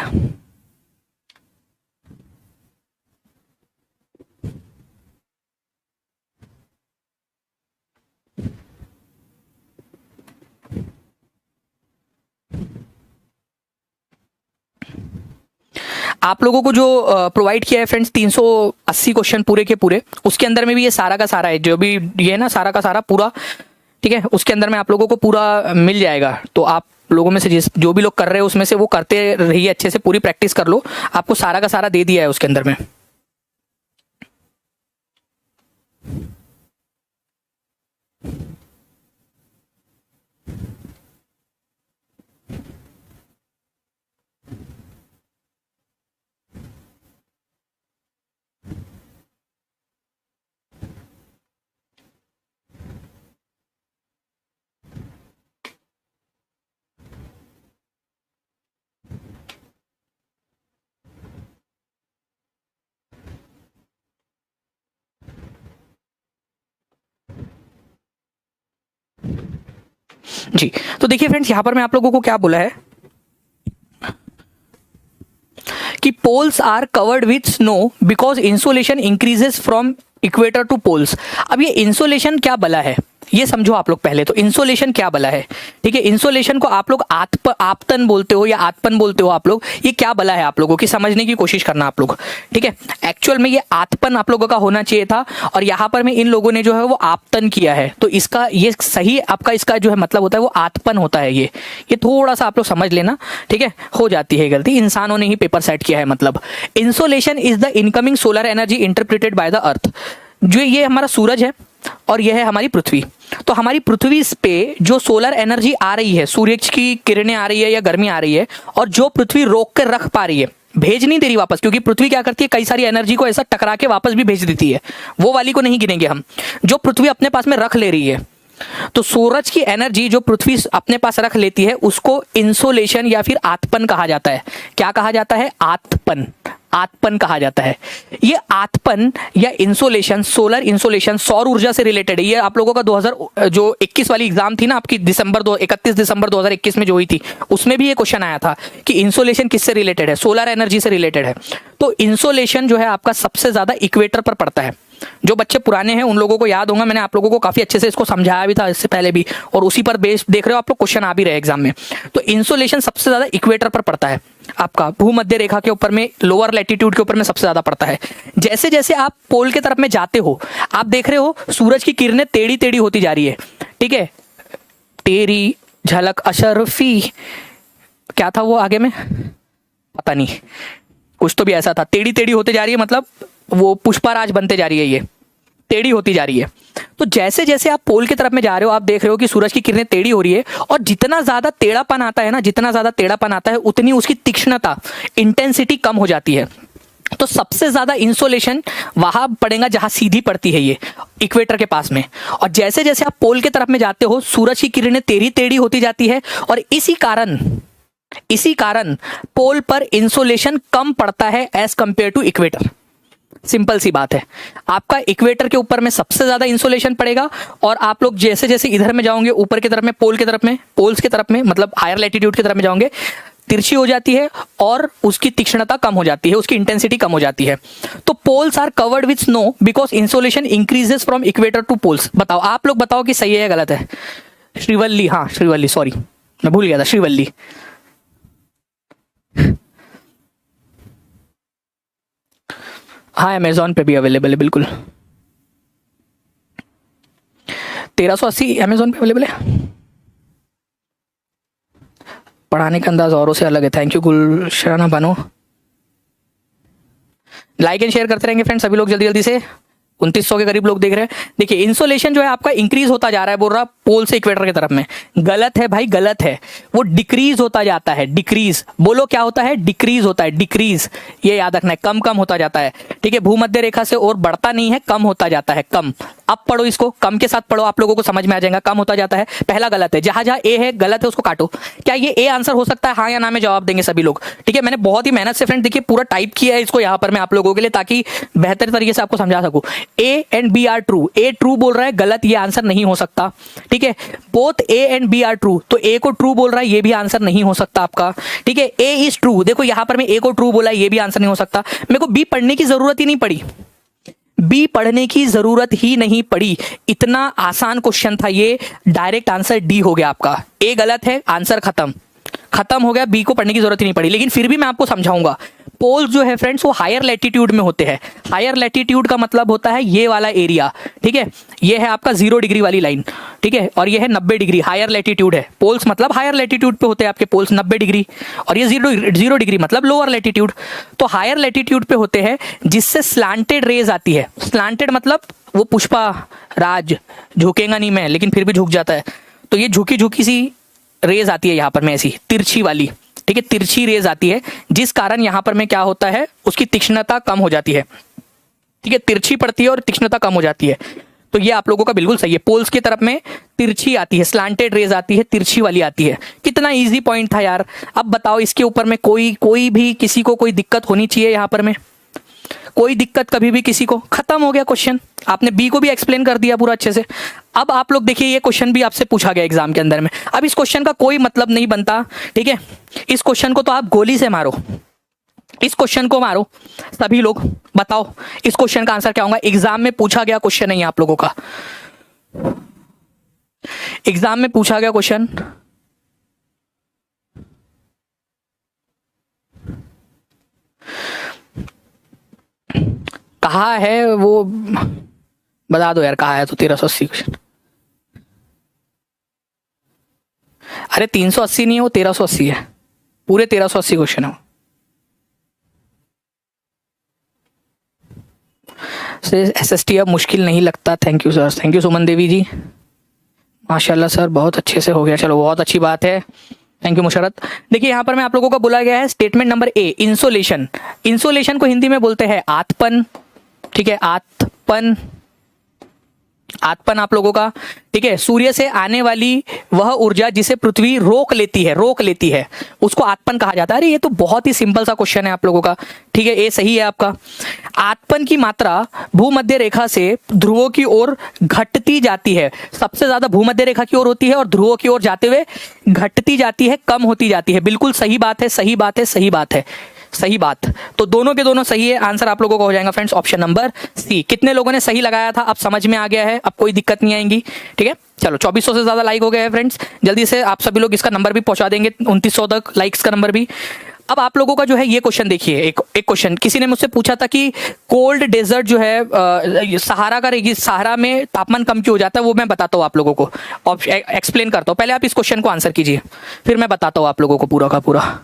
आप लोगों को जो प्रोवाइड किया है फ्रेंड्स 380 क्वेश्चन पूरे के पूरे, उसके अंदर में भी ये सारा का सारा है, जो भी ये है ना सारा का सारा पूरा। ठीक है, उसके अंदर में आप लोगों को पूरा मिल जाएगा। तो आप लोगों में से जो भी लोग कर रहे हैं उसमें से वो करते रहिए, अच्छे से पूरी प्रैक्टिस कर लो। आपको सारा का सारा दे दिया है उसके अंदर में। जी, तो देखिए फ्रेंड्स यहां पर मैं आप लोगों को क्या बोला है कि poles are covered with snow because insolation increases from equator to poles. अब ये इंसोलेशन क्या बला है ये समझो आप लोग पहले। तो इंसोलेशन क्या बला है? ठीक है, इंसोलेशन को आप लोग आपतन बोलते हो या आतपन बोलते हो आप लोग, ये क्या बला है आप लोगों की समझने की कोशिश करना आप लोग। ठीक है, एक्चुअल में ये आतपन आप लोगों का होना चाहिए था और यहाँ पर में इन लोगों ने जो है वो आपतन किया है। तो इसका ये सही आपका इसका जो है मतलब होता है वो आतपन होता है। ये थोड़ा सा आप लोग समझ लेना। ठीक है, हो जाती है गलती, इंसानों ने ही पेपर सेट किया है। मतलब insolation is the incoming solar energy interpreted by the earth. जो ये हमारा सूरज है और यह है हमारी पृथ्वी। तो हमारी पृथ्वी पे जो सोलर एनर्जी आ रही है, सूर्य की किरणें आ रही है या गर्मी आ रही है, और जो पृथ्वी रोक कर रख पा रही है, भेज नहीं दे रही वापस, क्योंकि पृथ्वी क्या करती है कई सारी एनर्जी को ऐसा टकरा के वापस भी भेज देती है, वो वाली को नहीं गिनेंगे हम। जो पृथ्वी अपने पास में रख ले रही है, तो सूरज की एनर्जी जो पृथ्वी अपने पास रख लेती है उसको इंसोलेशन या फिर आतपन कहा जाता है। क्या कहा जाता है? आतपन कहा जाता है। ये आतपन या इंसोलेशन, सोलर इंसोलेशन सौर ऊर्जा से रिलेटेड है। ये आप लोगों का 2021 वाली एग्जाम थी ना आपकी 31 दिसंबर 2021 में जो हुई थी, उसमें भी ये क्वेश्चन आया था कि इंसोलेशन किससे रिलेटेड है? सोलर एनर्जी से रिलेटेड है। तो इंसोलेशन जो है आपका सबसे ज्यादा इक्वेटर पर पड़ता है। जो बच्चे पुराने हैं उन लोगों को याद होगा, मैंने आप लोगों को काफी अच्छे से इसको समझाया भी था इससे पहले भी, और उसी पर बेस देख रहे हो आप लोग, क्वेश्चन आ भी रहे एग्जाम में। तो इंसोलेशन सबसे ज्यादा इक्वेटर पर पड़ता है, आपका भूमध्य रेखा के ऊपर में, लोअर लैटिट्यूड के ऊपर में सबसे ज्यादा पड़ता है। जैसे जैसे आप पोल के तरफ में जाते हो, आप देख रहे हो सूरज की किरणें टेढ़ी टेढ़ी होती जा रही है। ठीक है, तेरी झलक अशरफी, क्या था वो आगे में पता नहीं, कुछ तो भी ऐसा था, टेढ़ी टेढ़ी होते जा रही है, मतलब वो पुष्पाराज बनते जा रही है, ये टेढ़ी होती जा रही है। तो जैसे जैसे आप पोल की तरफ में जा रहे हो, आप देख रहे हो कि सूरज की किरणें टेढ़ी हो रही है, और जितना ज्यादा टेढ़ापन आता है ना, जितना ज्यादा टेढ़ापन आता है उतनी उसकी तीक्ष्णता, इंटेंसिटी कम हो जाती है। तो सबसे ज्यादा इंसोलेशन वहां पड़ेगा जहां सीधी पड़ती है, ये इक्वेटर के पास में। और जैसे जैसे आप पोल की तरफ में जाते हो, सूरज की किरणें टेढ़ी टेढ़ी होती जाती है, और इसी कारण पोल पर इंसोलेशन कम पड़ता है as compare to equator. Simple सी बात है, आपका इक्वेटर के ऊपर में सबसे ज्यादा इंसोलेशन पड़ेगा, और आप लोग जैसे जैसे इधर में जाओगे ऊपर की तरफ में, पोल्स की तरफ में मतलब हायर लैटिट्यूड की तरफ में जाओगे, तिरछी हो जाती है और उसकी तीक्ष्णता कम हो जाती है, उसकी इंटेंसिटी कम हो जाती है। तो poles are covered with snow because insolation increases from equator to poles. बताओ, आप लोग बताओ कि सही है या गलत है? श्रीवल्ली, हाँ श्रीवल्ली, सॉरी मैं भूल गया था, श्रीवल्ली। हाँ अमेजोन पे भी अवेलेबल है बिल्कुल। 1380 अमेजोन पे अवेलेबल है। पढ़ाने का अंदाज औरों से अलग है। Thank you Gulsharana Bano. Like and share करते रहेंगे फ्रेंड्स सभी लोग जल्दी जल्दी से। 2900 के करीब लोग देख रहे हैं। देखिए इंसोलेशन जो है आपका इंक्रीज होता जा रहा है, बोल रहा पोल से इक्वेटर की तरफ में। गलत है भाई, गलत है। वो डिक्रीज होता जाता है, डिक्रीज। बोलो क्या होता है? डिक्रीज होता है, डिक्रीज। ये याद रखना है, कम कम होता जाता है। ठीक है, भूमध्य रेखा से और बढ़ता नहीं है, कम होता जाता है, कम। अब पढ़ो इसको, कम के साथ पढ़ो, आप लोगों को समझ में आ जाएगा। कम होता जाता है, पहला गलत है। जहां जहां ए है गलत है उसको काटो। क्या ये ए आंसर हो सकता है? हाँ या ना में जवाब देंगे सभी लोग। ठीक है, मैंने बहुत ही मेहनत से फ्रेंड देखिए पूरा टाइप किया है इसको यहाँ पर मैं आप लोगों के लिए, ताकि बेहतर तरीके से आपको समझा सकूं। A and B are true. A true बोल रहा है, गलत, ये आंसर नहीं हो सकता। ठीक है, both A and B are true, तो ए को ट्रू बोल रहा है, ये भी आंसर नहीं हो सकता आपका। ठीक है, ए इज ट्रू, देखो यहां पर मैं ए को ट्रू बोला है, ये भी आंसर नहीं हो सकता। मेरे को बी पढ़ने की जरूरत ही नहीं पड़ी, बी पढ़ने की जरूरत ही नहीं पड़ी। इतना आसान क्वेश्चन था ये, डायरेक्ट आंसर डी हो गया आपका। ए गलत है, आंसर खत्म, खत्म हो गया, बी को पढ़ने की जरूरत ही नहीं पड़ी। लेकिन फिर भी मैं आपको समझाऊंगा। पोल्स जो है फ्रेंड्स वो हायर लैटिट्यूड में होते हैं। हायर लैटिट्यूड का मतलब होता है ये वाला एरिया। ठीक है, ये है आपका 0 डिग्री वाली लाइन। ठीक है, और ये है 90 डिग्री, हायर लैटिट्यूड है। पोल्स मतलब हायर लैटिट्यूड पे होते हैं आपके पोल्स 90 डिग्री, और ये 0 डिग्री मतलब लोअर लैटिट्यूड। तो हायर लैटिट्यूड पे होते हैं जिससे स्लांटेड रेज आती है। स्लांटेड मतलब वो पुष्पा राज, झुकेगा नहीं मैं, लेकिन फिर भी झुक जाता है। तो ये झुकी झुकी सी रेज आती है यहाँ पर में, ऐसी तिरछी वाली। ठीक है, तिरछी रेज आती है, जिस कारण यहां पर में क्या होता है, उसकी तीक्ष्णता कम हो जाती है। ठीक है, तिरछी पड़ती है और तीक्ष्णता कम हो जाती है। तो ये आप लोगों का बिल्कुल सही है, पोल्स की तरफ में तिरछी आती है, स्लांटेड रेज आती है, तिरछी वाली आती है। कितना इजी पॉइंट था यार। अब बताओ इसके ऊपर में कोई भी किसी को कोई दिक्कत होनी चाहिए यहां पर में? कोई दिक्कत कभी भी किसी को? खत्म हो गया क्वेश्चन। आपने बी को भी एक्सप्लेन कर दिया पूरा अच्छे से। अब आप लोग देखिए, ये क्वेश्चन भी आपसे पूछा गया एग्जाम के अंदर में। अब इस क्वेश्चन का कोई मतलब नहीं बनता। ठीक है, इस क्वेश्चन को तो आप गोली से मारो, इस क्वेश्चन को मारो सभी लोग। बताओ इस क्वेश्चन का आंसर क्या होगा? एग्जाम में पूछा गया क्वेश्चन नहीं है आप लोगों का, एग्जाम में पूछा गया क्वेश्चन। कहा है वो बता दो यार, कहा है तो 1380 क्वेश्चन। अरे 380 नहीं है वो, 1380 है, पूरे 1380 क्वेश्चन है। SST अब मुश्किल नहीं लगता। Thank you sir, thank you Suman Devi ji, माशाल्लाह सर बहुत अच्छे से हो गया। चलो बहुत अच्छी बात है, थैंक यू मुशरत। देखिए यहाँ पर मैं आप लोगों का बोला गया है statement number A, insolation. Insolation को हिंदी में बोलते हैं आतपन। ठीक है, आतपन, आतपन आप लोगों का। ठीक है, सूर्य से आने वाली वह ऊर्जा जिसे पृथ्वी रोक लेती है, रोक लेती है, उसको आतपन कहा जाता है। अरे ये तो बहुत ही सिंपल सा क्वेश्चन है आप लोगों का। ठीक है, ये सही है आपका। आतपन की मात्रा भूमध्य रेखा से ध्रुवों की ओर घटती जाती है। सबसे ज्यादा भूमध्य रेखा की ओर होती है और ध्रुवों की ओर जाते हुए घटती जाती है, कम होती जाती है। बिल्कुल सही बात है, सही बात है, सही बात है, सही बात। तो दोनों के दोनों सही है। आंसर आप लोगों का हो जाएगा फ्रेंड्स ऑप्शन नंबर सी। कितने लोगों ने सही लगाया था? अब समझ में आ गया है, अब कोई दिक्कत नहीं आएगी। ठीक है, चलो 2400 से ज्यादा लाइक हो गए हैं फ्रेंड्स। जल्दी से आप सभी लोग इसका नंबर भी पहुंचा देंगे, 2900 तक लाइक्स का नंबर भी। अब आप लोगों का जो है ये क्वेश्चन देखिए, एक क्वेश्चन किसी ने मुझसे पूछा था कि कोल्ड डेजर्ट जो है सहारा का, सहारा में तापमान कम क्यों हो जाता है, वो मैं बताता हूँ आप लोगों को, एक्सप्लेन करता हूँ। पहले आप इस क्वेश्चन को आंसर कीजिए, फिर मैं बताता हूँ आप लोगों को पूरा का पूरा।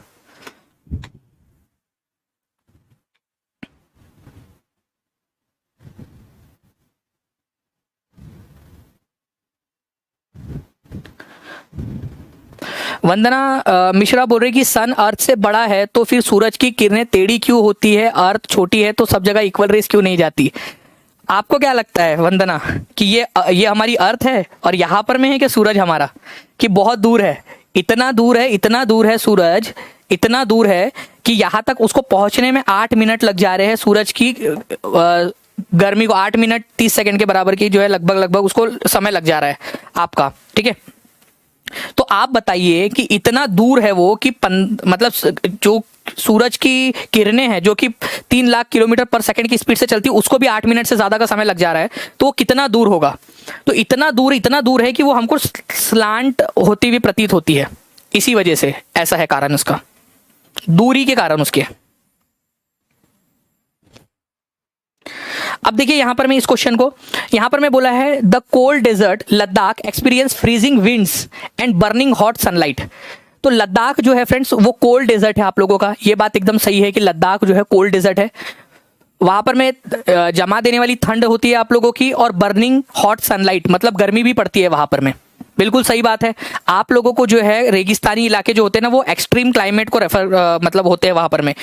वंदना मिश्रा बोल रही कि सन अर्थ से बड़ा है तो फिर सूरज की किरणें टेढ़ी क्यों होती है? अर्थ छोटी है तो सब जगह इक्वल रेस क्यों नहीं जाती? आपको क्या लगता है वंदना कि ये हमारी अर्थ है और यहाँ पर में है कि सूरज हमारा, कि बहुत दूर है? इतना दूर है, इतना दूर है सूरज, इतना दूर है कि यहाँ तक उसको पहुंचने में 8 मिनट लग जा रहे हैं। सूरज की गर्मी को 8 मिनट 30 सेकंड के बराबर की जो है लगभग उसको समय लग जा रहा है आपका। ठीक है, तो आप बताइए कि इतना दूर है वो कि मतलब जो सूरज की किरणें हैं जो कि 3 लाख किलोमीटर पर सेकंड की स्पीड से चलती है, उसको भी 8 मिनट से ज्यादा का समय लग जा रहा है, तो वो कितना दूर होगा? तो इतना दूर है कि वो हमको स्लांट होती हुई प्रतीत होती है। इसी वजह से ऐसा है कारण उसका, दूरी के कारण उसके। अब देखिए यहां पर मैं इस क्वेश्चन को, यहां पर मैं बोला है the cold desert Ladakh experience freezing winds and burning hot sunlight. तो लद्दाख जो है फ्रेंड्स वो कोल्ड डेजर्ट है आप लोगों का, ये बात एकदम सही है कि लद्दाख जो है कोल्ड डेजर्ट है। वहां पर में जमा देने वाली ठंड होती है आप लोगों की, और बर्निंग हॉट सनलाइट मतलब गर्मी भी पड़ती है वहां पर में। बिल्कुल सही बात है। आप लोगों को जो है रेगिस्तानी इलाके जो होते हैं ना वो एक्सट्रीम क्लाइमेट को रेफर मतलब होते हैं, वहां पर में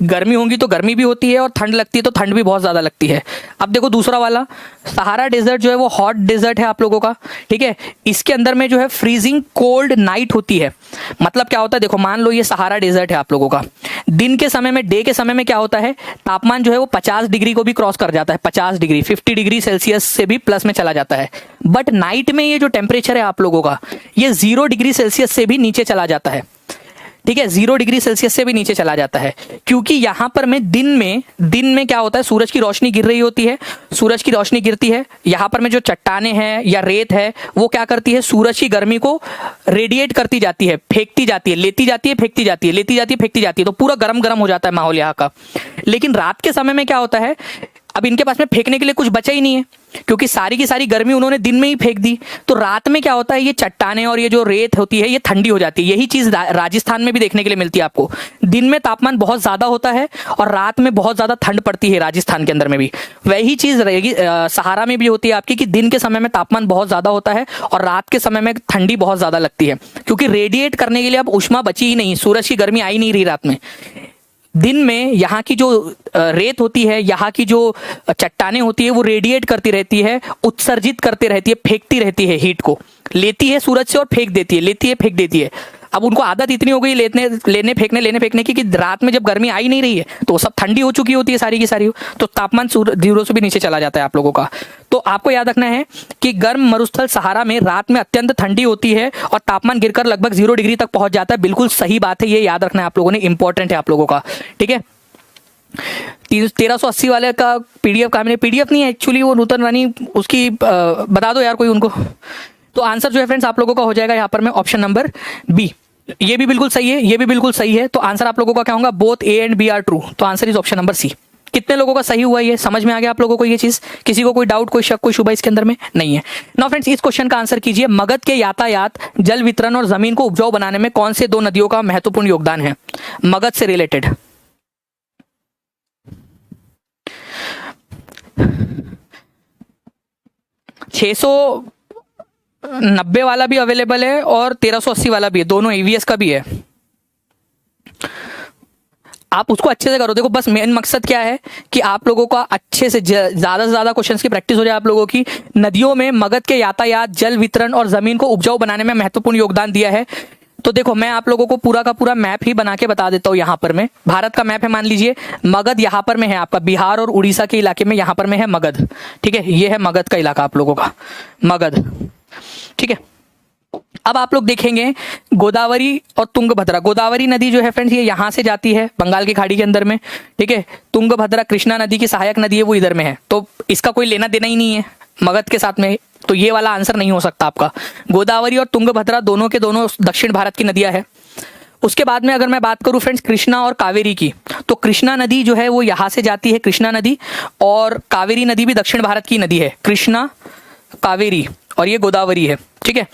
गर्मी होंगी तो गर्मी भी होती है और ठंड लगती है तो ठंड भी बहुत ज़्यादा लगती है। अब देखो दूसरा वाला सहारा डेजर्ट जो है वो हॉट डेजर्ट है आप लोगों का, ठीक है। इसके अंदर में जो है फ्रीजिंग कोल्ड नाइट होती है। मतलब क्या होता है, देखो मान लो ये सहारा डेजर्ट है आप लोगों का, दिन के समय में, डे के समय में क्या होता है, तापमान जो है वो 50 डिग्री को भी क्रॉस कर जाता है, 50 डिग्री 50 डिग्री सेल्सियस से भी प्लस में चला जाता है। बट नाइट में ये जो टेम्परेचर है आप लोगों का ये 0 डिग्री सेल्सियस से भी नीचे चला जाता है, ठीक है। 0 डिग्री सेल्सियस से भी नीचे चला जाता है, क्योंकि यहां पर में दिन में क्या होता है, सूरज की रोशनी गिर रही होती है, सूरज की रोशनी गिरती है, यहां पर में जो चट्टाने हैं या रेत है वो क्या करती है, सूरज की गर्मी को रेडिएट करती जाती है, फेंकती जाती है, लेती जाती है, फेंकती जाती है, लेती जाती है, फेंकती जाती है, तो पूरा गर्म गर्म हो जाता है माहौल यहाँ का। लेकिन रात के समय में क्या होता है, अब इनके पास में फेंकने के लिए कुछ बचा ही नहीं है, क्योंकि सारी की सारी गर्मी उन्होंने दिन में ही फेंक दी। तो रात में क्या होता है, ये चट्टाने और ये जो रेत होती है ये ठंडी हो जाती है। यही चीज राजस्थान में भी देखने के लिए मिलती है आपको। दिन में तापमान बहुत ज्यादा होता है और रात में बहुत ज्यादा ठंड पड़ती है राजस्थान के अंदर में भी। वही चीज रहेगी सहारा में भी होती है आपकी, कि दिन के समय में तापमान बहुत ज्यादा होता है और रात के समय में ठंडी बहुत ज्यादा लगती है, क्योंकि रेडिएट करने के लिए अब ऊष्मा बची ही नहीं, सूरज की गर्मी आई नहीं रही रात में। दिन में यहाँ की जो रेत होती है, यहाँ की जो चट्टाने होती है वो रेडिएट करती रहती है, उत्सर्जित करती रहती है, फेंकती रहती है, हीट को लेती है सूरज से और फेंक देती है, लेती है फेंक देती है। अब उनको आदत इतनी हो गई लेने फेंकने की कि रात में जब गर्मी आई नहीं रही है तो सब ठंडी हो चुकी होती है सारी की सारी, तो तापमान 0 से भी नीचे चला जाता है आप लोगों का। तो आपको याद रखना है कि गर्म मरुस्थल सहारा में रात में अत्यंत ठंडी होती है और तापमान गिरकर लगभग 0 डिग्री तक पहुंच जाता है। बिल्कुल सही बात है, ये याद रखना है आप लोगों ने, इंपॉर्टेंट है आप लोगों का, ठीक है। 1380 वाले का पीडीएफ का, मैंने पीडीएफ नहीं है एक्चुअली, वो नूतन रानी उसकी बता दो यार कोई उनको। तो आंसर जो है फ्रेंड्स आप लोगों का हो जाएगा यहाँ पर में ऑप्शन नंबर बी। ये भी बिल्कुल सही है, ये भी बिल्कुल सही है। तो आंसर आप लोगों का क्या होगा, both A and B are true. तो answer is option number C. कितने लोगों का सही हुआ, ये समझ में आ गया आप लोगों को ये चीज? किसी को कोई डाउट, कोई शक, कोई शुबा इसके अंदर में नहीं है ना फ्रेंड्स। इस क्वेश्चन का आंसर कीजिए, मगध के यातायात, जल वितरण और जमीन को उपजाऊ बनाने में कौन से 2 नदियों का महत्वपूर्ण योगदान है मगध से रिलेटेड? $690 वाला भी अवेलेबल है और 1380 वाला भी है, दोनों ईवीएस का भी है। आप उसको अच्छे से करो। देखो बस मेन मकसद क्या है कि आप लोगों का अच्छे से ज्यादा से ज्यादा क्वेश्चंस की प्रैक्टिस हो जाए आप लोगों की। नदियों में मगध के यातायात, जल वितरण और जमीन को उपजाऊ बनाने में महत्वपूर्ण योगदान दिया है। तो देखो मैं आप लोगों को पूरा का पूरा मैप ही बना के बता देता हूँ। यहाँ पर में भारत का मैप है, मान लीजिए मगध यहाँ पर में है आपका, बिहार और उड़ीसा के इलाके में यहाँ पर में है मगध, ठीक है। ये है मगध का इलाका आप लोगों का, मगध, ठीक है। अब आप लोग देखेंगे गोदावरी और तुंगभद्रा। गोदावरी नदी जो है फ्रेंड्स ये यहाँ से जाती है बंगाल की खाड़ी के अंदर में, ठीक है। तुंगभद्रा कृष्णा नदी की सहायक नदी है, वो इधर में है, तो इसका कोई लेना देना ही नहीं है मगध के साथ में, तो ये वाला आंसर नहीं हो सकता आपका। गोदावरी और तुंगभद्रा दोनों के दोनों दक्षिण भारत की नदियां हैं। उसके बाद में अगर मैं बात करूं फ्रेंड्स कृष्णा और कावेरी की, तो कृष्णा नदी जो है वो यहाँ से जाती है, कृष्णा नदी, और कावेरी नदी भी दक्षिण भारत की नदी है, कृष्णा, कावेरी और ये गोदावरी है, ठीक है।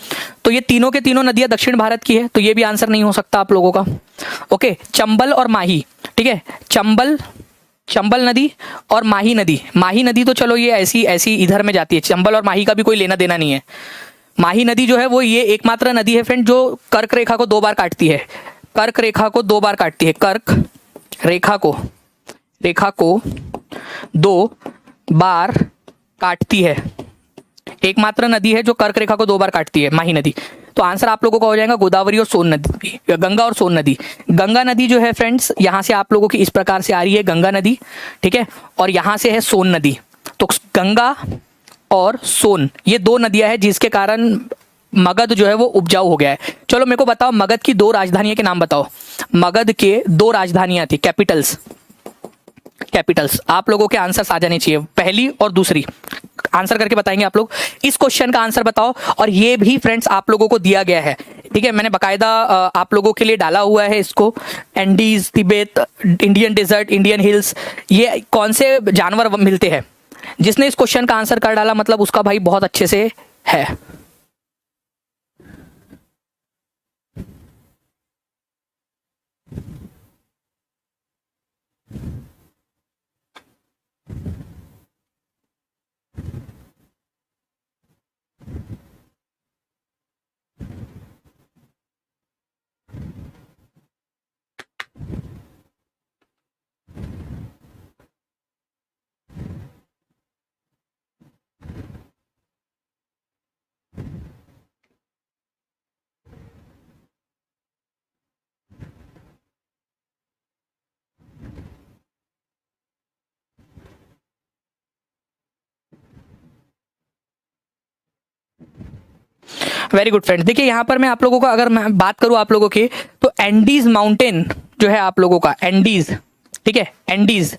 तो ये तीनों के तीनों नदियां दक्षिण भारत की है, तो ये भी आंसर नहीं हो सकता आप लोगों का। ओके, चंबल और माही, ठीक है, चंबल नदी और माही नदी। माही नदी तो चलो ये ऐसी इधर में जाती है, चंबल और माही का भी कोई लेना देना नहीं है। माही नदी जो है वो ये एकमात्र नदी है फ्रेंड जो कर्क रेखा को 2 बार काटती है, कर्क रेखा को 2 बार काटती है, कर्क रेखा को 2 बार काटती है, एकमात्र नदी है जो कर्क रेखा को 2 बार काटती है, माही नदी। तो आंसर आप लोगों का हो जाएगा गोदावरी और सोन नदी, गंगा और सोन नदी। गंगा नदी जो है फ्रेंड्स यहाँ से आप लोगों की इस प्रकार से आ रही है गंगा नदी, ठीक है, और यहाँ से है सोन नदी। तो गंगा और सोन ये 2 नदियां हैं जिसके कारण मगध जो है वो उपजाऊ हो गया है। चलो मेरे को बताओ मगध की 2 राजधानियां के नाम बताओ। मगध के 2 राजधानियां थी, कैपिटल्स आप लोगों के आंसर आ जाने चाहिए, पहली और दूसरी। आंसर करके बताएंगे आप लोग। इस क्वेश्चन का आंसर बताओ, और ये भी फ्रेंड्स आप लोगों को दिया गया है, ठीक है। मैंने बकायदा आप लोगों के लिए डाला हुआ है इसको। Andes, Tibet, Indian desert, Indian hills, ये कौन से जानवर मिलते हैं? जिसने इस क्वेश्चन का आंसर कर डाला मतलब उसका भाई बहुत अच्छे से है। वेरी गुड फ्रेंड्स, देखिए यहाँ पर मैं आप लोगों का अगर मैं बात करूँ आप लोगों की, तो एंडीज माउंटेन जो है आप लोगों का, एंडीज, ठीक है, एंडीज,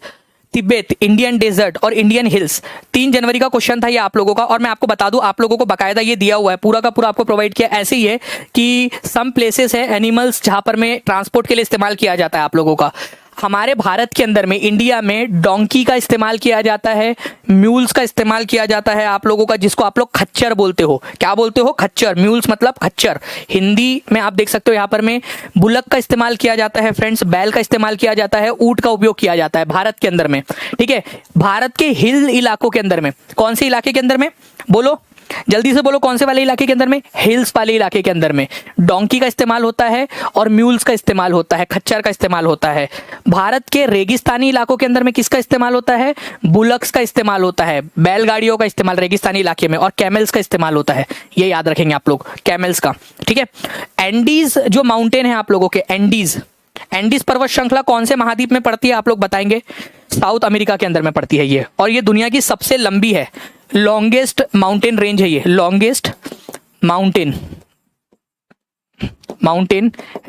तिब्बत, इंडियन डेजर्ट और इंडियन हिल्स, 3 जनवरी का क्वेश्चन था ये आप लोगों का। और मैं आपको बता दूं, आप लोगों को बकायदा ये दिया हुआ है, पूरा का पूरा आपको प्रोवाइड किया। ऐसे ही है कि सम प्लेसेस है एनिमल्स जहां पर में ट्रांसपोर्ट के लिए इस्तेमाल किया जाता है आप लोगों का। हमारे भारत के अंदर में, इंडिया में डोंकी का इस्तेमाल किया जाता है, म्यूल्स का इस्तेमाल किया जाता है आप लोगों का, जिसको आप लोग खच्चर बोलते हो। क्या बोलते हो? खच्चर। म्यूल्स मतलब खच्चर। हिंदी में आप देख सकते हो यहाँ पर में बुलक का इस्तेमाल किया जाता है फ्रेंड्स, बैल का इस्तेमाल किया जाता है, ऊंट का उपयोग किया जाता है भारत के अंदर में, ठीक है। भारत के हिल इलाकों के अंदर में, कौन से इलाके के अंदर में बोलो, जल्दी से बोलो, कौन से वाले इलाके के अंदर में? हिल्स वाले इलाके के अंदर में डोंकी का इस्तेमाल होता है और म्यूल्स का इस्तेमाल होता है, खच्चर का इस्तेमाल होता है। भारत के रेगिस्तानी इलाकों के अंदर में किसका इस्तेमाल होता है? बुलक्स का इस्तेमाल होता है, बैलगाड़ियों का इस्तेमाल रेगिस्तानी इलाके में, और कैमल्स का इस्तेमाल होता है। ये याद रखेंगे आप लोग, कैमल्स का, ठीक है। एंडीज जो माउंटेन है आप लोगों के, एंडीज, एंडीज पर्वत श्रृंखला कौन से महाद्वीप में पड़ती है आप लोग बताएंगे? साउथ अमेरिका के अंदर में पड़ती है ये, और ये दुनिया की सबसे लंबी है, लॉन्गेस्ट माउंटेन रेंज है ये, लॉन्गेस्ट माउंटेन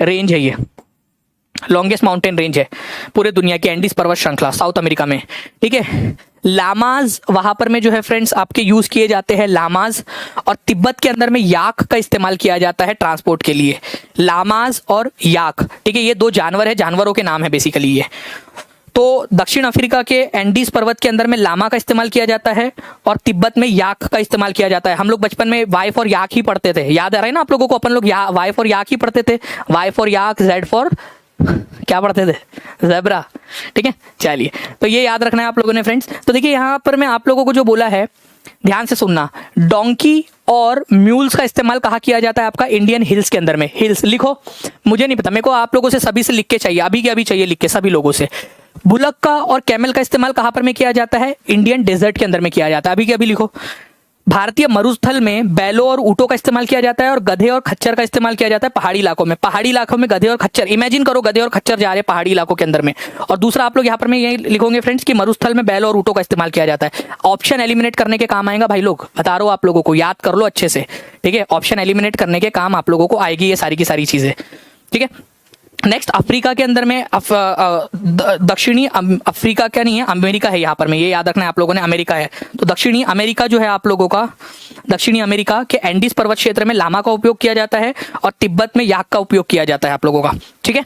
रेंज है ये, लॉन्गेस्ट माउंटेन रेंज है पूरे दुनिया की, एंडीज पर्वत श्रृंखला साउथ अमेरिका में, ठीक है। लामाज वहां पर में जो है फ्रेंड्स आपके यूज किए जाते हैं, लामाज। और तिब्बत के अंदर में याक का इस्तेमाल किया जाता है ट्रांसपोर्ट के लिए, लामाज और याक, ठीक है। ये 2 जानवर है, जानवरों के नाम है बेसिकली ये। तो दक्षिण अफ्रीका के एंडीज पर्वत के अंदर में लामा का इस्तेमाल किया जाता है और तिब्बत में याक का इस्तेमाल किया जाता है। हम लोग बचपन में वाई फॉर याक ही पढ़ते थे, याद आ रहा है ना आप लोगों को? अपन लोग वाई फॉर याक ही पढ़ते थे, Y for yak, Z for क्या पढ़ते थे? ज़ेब्रा, ठीक है। चलिए, तो ये याद रखना है आप लोगों ने फ्रेंड्स। तो देखिए यहाँ पर मैं आप लोगों को जो बोला है, ध्यान से सुनना, डोंकी और म्यूल्स का इस्तेमाल कहाँ किया जाता है आपका? इंडियन हिल्स के अंदर में। हिल्स लिखो, मुझे नहीं पता, मेरे को आप लोगों से सभी से लिख के चाहिए, अभी के अभी चाहिए लिख के सभी लोगों से। बुलक का और कैमल का इस्तेमाल कहां पर में किया जाता है? इंडियन डेजर्ट के अंदर में किया जाता है, अभी के अभी लिखो। भारतीय मरुस्थल में बैलों और ऊंटों का इस्तेमाल किया जाता है और गधे और खच्चर का इस्तेमाल किया जाता है पहाड़ी इलाकों में। पहाड़ी इलाकों में गधे और खच्चर, इमेजिन करो गधे और खच्चर जा रहे हैं पहाड़ी इलाकों के अंदर में। और दूसरा आप लोग यहाँ पर मैं यही लिखोगे फ्रेंड्स कि मरुस्थल में बैलों और ऊंटों का इस्तेमाल किया जाता है। ऑप्शन एलिमिनेट करने के काम आएगा भाई लोग, बता रहा हूं आप लोगों को, याद कर लो अच्छे से, ठीक है। ऑप्शन एलिमिनेट करने के काम आप लोगों को आएगी ये सारी की सारी चीजें, ठीक है। नेक्स्ट, अफ्रीका के अंदर में दक्षिणी अफ्रीका क्या नहीं है, अमेरिका है यहाँ पर में, ये याद रखना है आप लोगों ने, अमेरिका है। तो दक्षिणी अमेरिका जो है आप लोगों का, दक्षिणी अमेरिका के एंडीज पर्वत क्षेत्र में लामा का उपयोग किया जाता है और तिब्बत में याक का उपयोग किया जाता है आप लोगों का, ठीक है।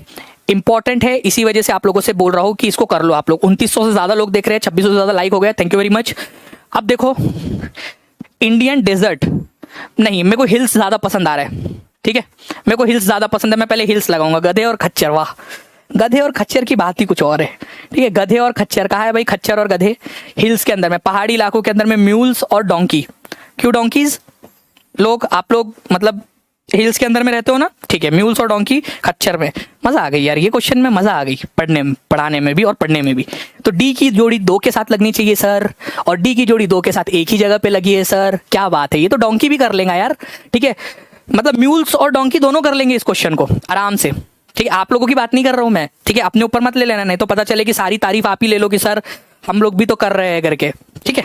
इंपॉर्टेंट है, इसी वजह से आप लोगों से बोल रहा हूँ कि इसको कर लो आप लोग। 2900 से ज्यादा लोग देख रहे हैं, 2600 से ज्यादा लाइक हो गया, थैंक यू वेरी मच। अब देखो, इंडियन डेजर्ट नहीं, मेरे को हिल्स ज्यादा पसंद आ रहा है, ठीक है, मेरे को हिल्स ज्यादा पसंद है, मैं पहले हिल्स लगाऊंगा। गधे और खच्चर, वाह, गधे और खच्चर की बात ही कुछ और है, ठीक है। गधे और खच्चर कहा है भाई? खच्चर और गधे हिल्स के अंदर में, पहाड़ी इलाकों के अंदर में म्यूल्स और डोंकी। क्यों डोंकीज? लोग, आप लोग मतलब हिल्स के अंदर में रहते हो ना, ठीक है। म्यूल्स और डोंकी खच्चर में। मजा आ गई यार, ये क्वेश्चन में मजा आ गई, पढ़ाने में भी और पढ़ने में भी। तो डी की जोड़ी 2 के साथ लगनी चाहिए सर, और डी की जोड़ी 2 के साथ एक ही जगह पे लगी है सर, क्या बात है। ये तो डोंकी भी कर लेगा यार, ठीक है, मतलब म्यूल्स और डोंकी दोनों कर लेंगे इस क्वेश्चन को आराम से, ठीक है। आप लोगों की बात नहीं कर रहा हूं मैं, ठीक है, अपने ऊपर मत ले लेना, नहीं तो पता चले कि सारी तारीफ आप ही ले लो कि सर हम लोग भी तो कर रहे हैं करके, ठीक है।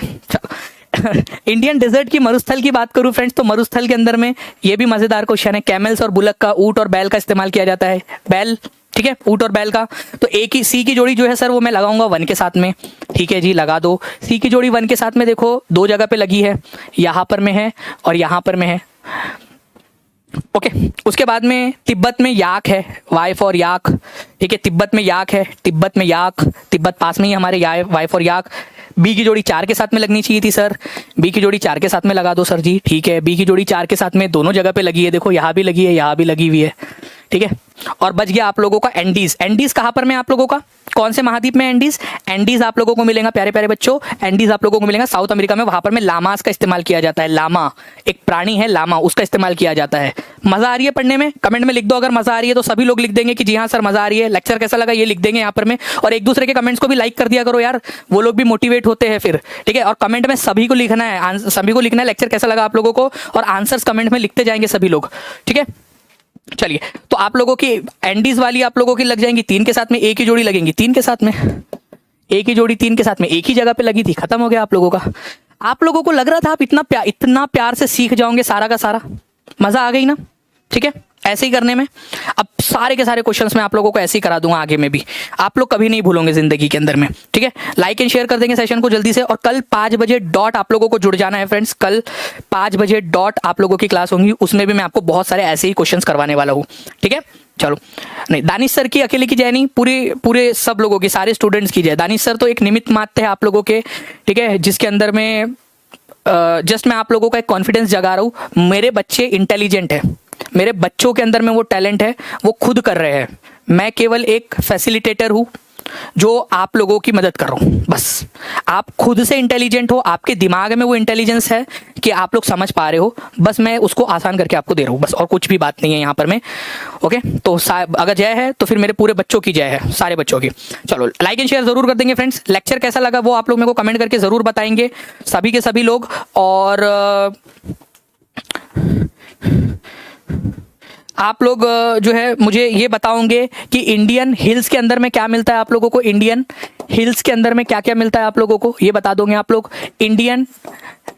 इंडियन डेजर्ट की मरुस्थल की बात करूं फ्रेंड्स, तो मरुस्थल के अंदर में ये भी मजेदार क्वेश्चन है, कैमल्स और बुलक का, ऊंट और बैल का इस्तेमाल किया जाता है, बैल, ठीक है, ऊंट और बैल का। तो एक ही सी की जोड़ी जो है सर वो मैं लगाऊंगा 1 के साथ में, ठीक है जी, लगा दो। सी की जोड़ी 1 के साथ में देखो 2 जगह पे लगी है, यहां पर में है और यहां पर में है, ओके। उसके बाद में तिब्बत में याक है, वाई फॉर याक, ठीक है, तिब्बत में याक है, तिब्बत में याक, तिब्बत पास में ही हमारे वाई फॉर याक। बी की जोड़ी 4 के साथ में लगनी चाहिए थी सर, बी की जोड़ी 4 के साथ में लगा दो सर जी, ठीक है। बी की जोड़ी 4 के साथ में दोनों जगह पे लगी है, देखो यहाँ भी लगी है, यहाँ भी लगी हुई है, ठीक है। और बच गया आप लोगों का एंडीज। एंडीज कहाँ पर में आप लोगों का, कौन से महाद्वीप में एंडीज? एंडीज आप लोगों को मिलेगा प्यारे प्यारे बच्चों, एंडीज आप लोगों को मिलेगा साउथ अमेरिका में, वहां पर में लामास का इस्तेमाल किया जाता है। लामा एक प्राणी है, लामा, उसका इस्तेमाल किया जाता है। मजा आ रही है पढ़ने में? कमेंट में लिख दो अगर मजा आ रही है, तो सभी लोग लिख देंगे कि जी हाँ सर मजा आ रही है। लेक्चर कैसा लगा ये लिख देंगे यहाँ पर में, और एक दूसरे के कमेंट्स को भी लाइक कर दिया करो यार, वो लोग भी मोटिवेट होते हैं फिर, ठीक है। और कमेंट में सभी को लिखना है, सभी को लिखना है लेक्चर कैसा लगा आप लोगों को, और आंसर्स कमेंट में लिखते जाएंगे सभी लोग, ठीक है। चलिए, तो आप लोगों की एंडीज वाली आप लोगों की लग जाएंगी 3 के साथ में, एक ही जोड़ी लगेंगी 3 के साथ में, एक ही जोड़ी 3 के साथ में, एक ही जगह पे लगी थी, खत्म हो गया आप लोगों का। आप लोगों को लग रहा था आप इतना प्यार से सीख जाओगे सारा का सारा, मजा आ गई ना, ठीक है। ऐसे ही करने में अब सारे के सारे क्वेश्चंस मैं आप लोगों को ऐसे ही करा दूंगा आगे में भी, आप लोग कभी नहीं भूलोगे जिंदगी के अंदर में, ठीक है। लाइक एंड शेयर कर देंगे सेशन को जल्दी से, और कल 5 बजे डॉट आप लोगों को जुड़ जाना है फ्रेंड्स। कल 5 बजे डॉट आप लोगों की क्लास होंगी, उसमें भी मैं आपको बहुत सारे ऐसे ही क्वेश्चंस करवाने वाला हूँ, ठीक है। चलो, नहीं दानिश सर की अकेले की जय नहीं, पूरे सब लोगों की, सारे स्टूडेंट्स की जय। दानिश सर तो एक निमित्त मात्र है आप लोगों के, ठीक है, जिसके अंदर में जस्ट मैं आप लोगों का एक कॉन्फिडेंस जगा रहा हूँ। मेरे बच्चे इंटेलिजेंट है, मेरे बच्चों के अंदर में वो टैलेंट है, वो खुद कर रहे हैं, मैं केवल एक फैसिलिटेटर हूँ जो आप लोगों की मदद कर रहा हूँ बस। आप खुद से इंटेलिजेंट हो, आपके दिमाग में वो इंटेलिजेंस है कि आप लोग समझ पा रहे हो, बस मैं उसको आसान करके आपको दे रहा हूँ बस, और कुछ भी बात नहीं है यहाँ पर में, ओके। तो अगर जय है तो फिर मेरे पूरे बच्चों की जय है, सारे बच्चों की। चलो, लाइक एंड शेयर जरूर कर देंगे फ्रेंड्स। लेक्चर कैसा लगा वो आप लोग मेरे को कमेंट करके जरूर बताएंगे, सभी के सभी लोग। और आप लोग जो है मुझे ये बताओगे कि इंडियन हिल्स के अंदर में क्या मिलता है आप लोगों को, इंडियन हिल्स के अंदर में क्या क्या मिलता है आप लोगों को, ये बता दोगे आप लोग। इंडियन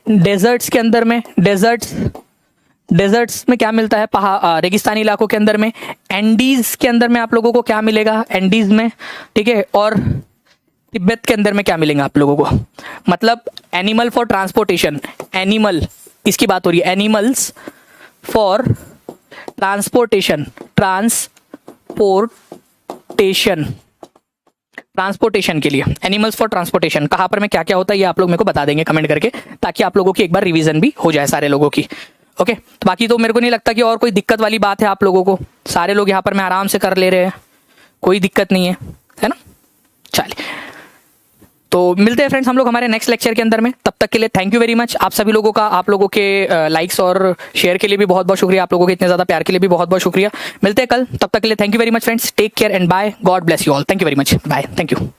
डेजर्ट्स के अंदर में, डेजर्ट्स में क्या मिलता है, रेगिस्तानी इलाकों के अंदर में। एंडीज के अंदर में आप लोगों को क्या मिलेगा, एंडीज में, ठीक है। और तिब्बत के अंदर में क्या मिलेगा आप लोगों को, मतलब एनिमल फॉर ट्रांसपोर्टेशन, एनिमल इसकी बात हो रही है, एनिमल्स फॉर ट्रांसपोर्टेशन, ट्रांसपोर्टेशन के लिए, एनिमल्स फॉर ट्रांसपोर्टेशन कहाँ पर में क्या क्या होता है ये आप लोग मेरे को बता देंगे कमेंट करके, ताकि आप लोगों की एक बार रिवीजन भी हो जाए सारे लोगों की, ओके। तो बाकी तो मेरे को नहीं लगता कि और कोई दिक्कत वाली बात है आप लोगों को, सारे लोग यहाँ पर मैं आराम से कर ले रहे हैं, कोई दिक्कत नहीं है ना। चलिए, तो मिलते हैं फ्रेंड्स हम लोग हमारे नेक्स्ट लेक्चर के अंदर में, तब तक के लिए थैंक यू वेरी मच आप सभी लोगों का, आप लोगों के लाइक्स और शेयर के लिए भी बहुत बहुत शुक्रिया, आप लोगों के इतने ज्यादा प्यार के लिए भी बहुत बहुत शुक्रिया। मिलते हैं कल, तब तक के लिए thank you very much friends, take care and bye, God bless you all, thank you very much, bye, thank you.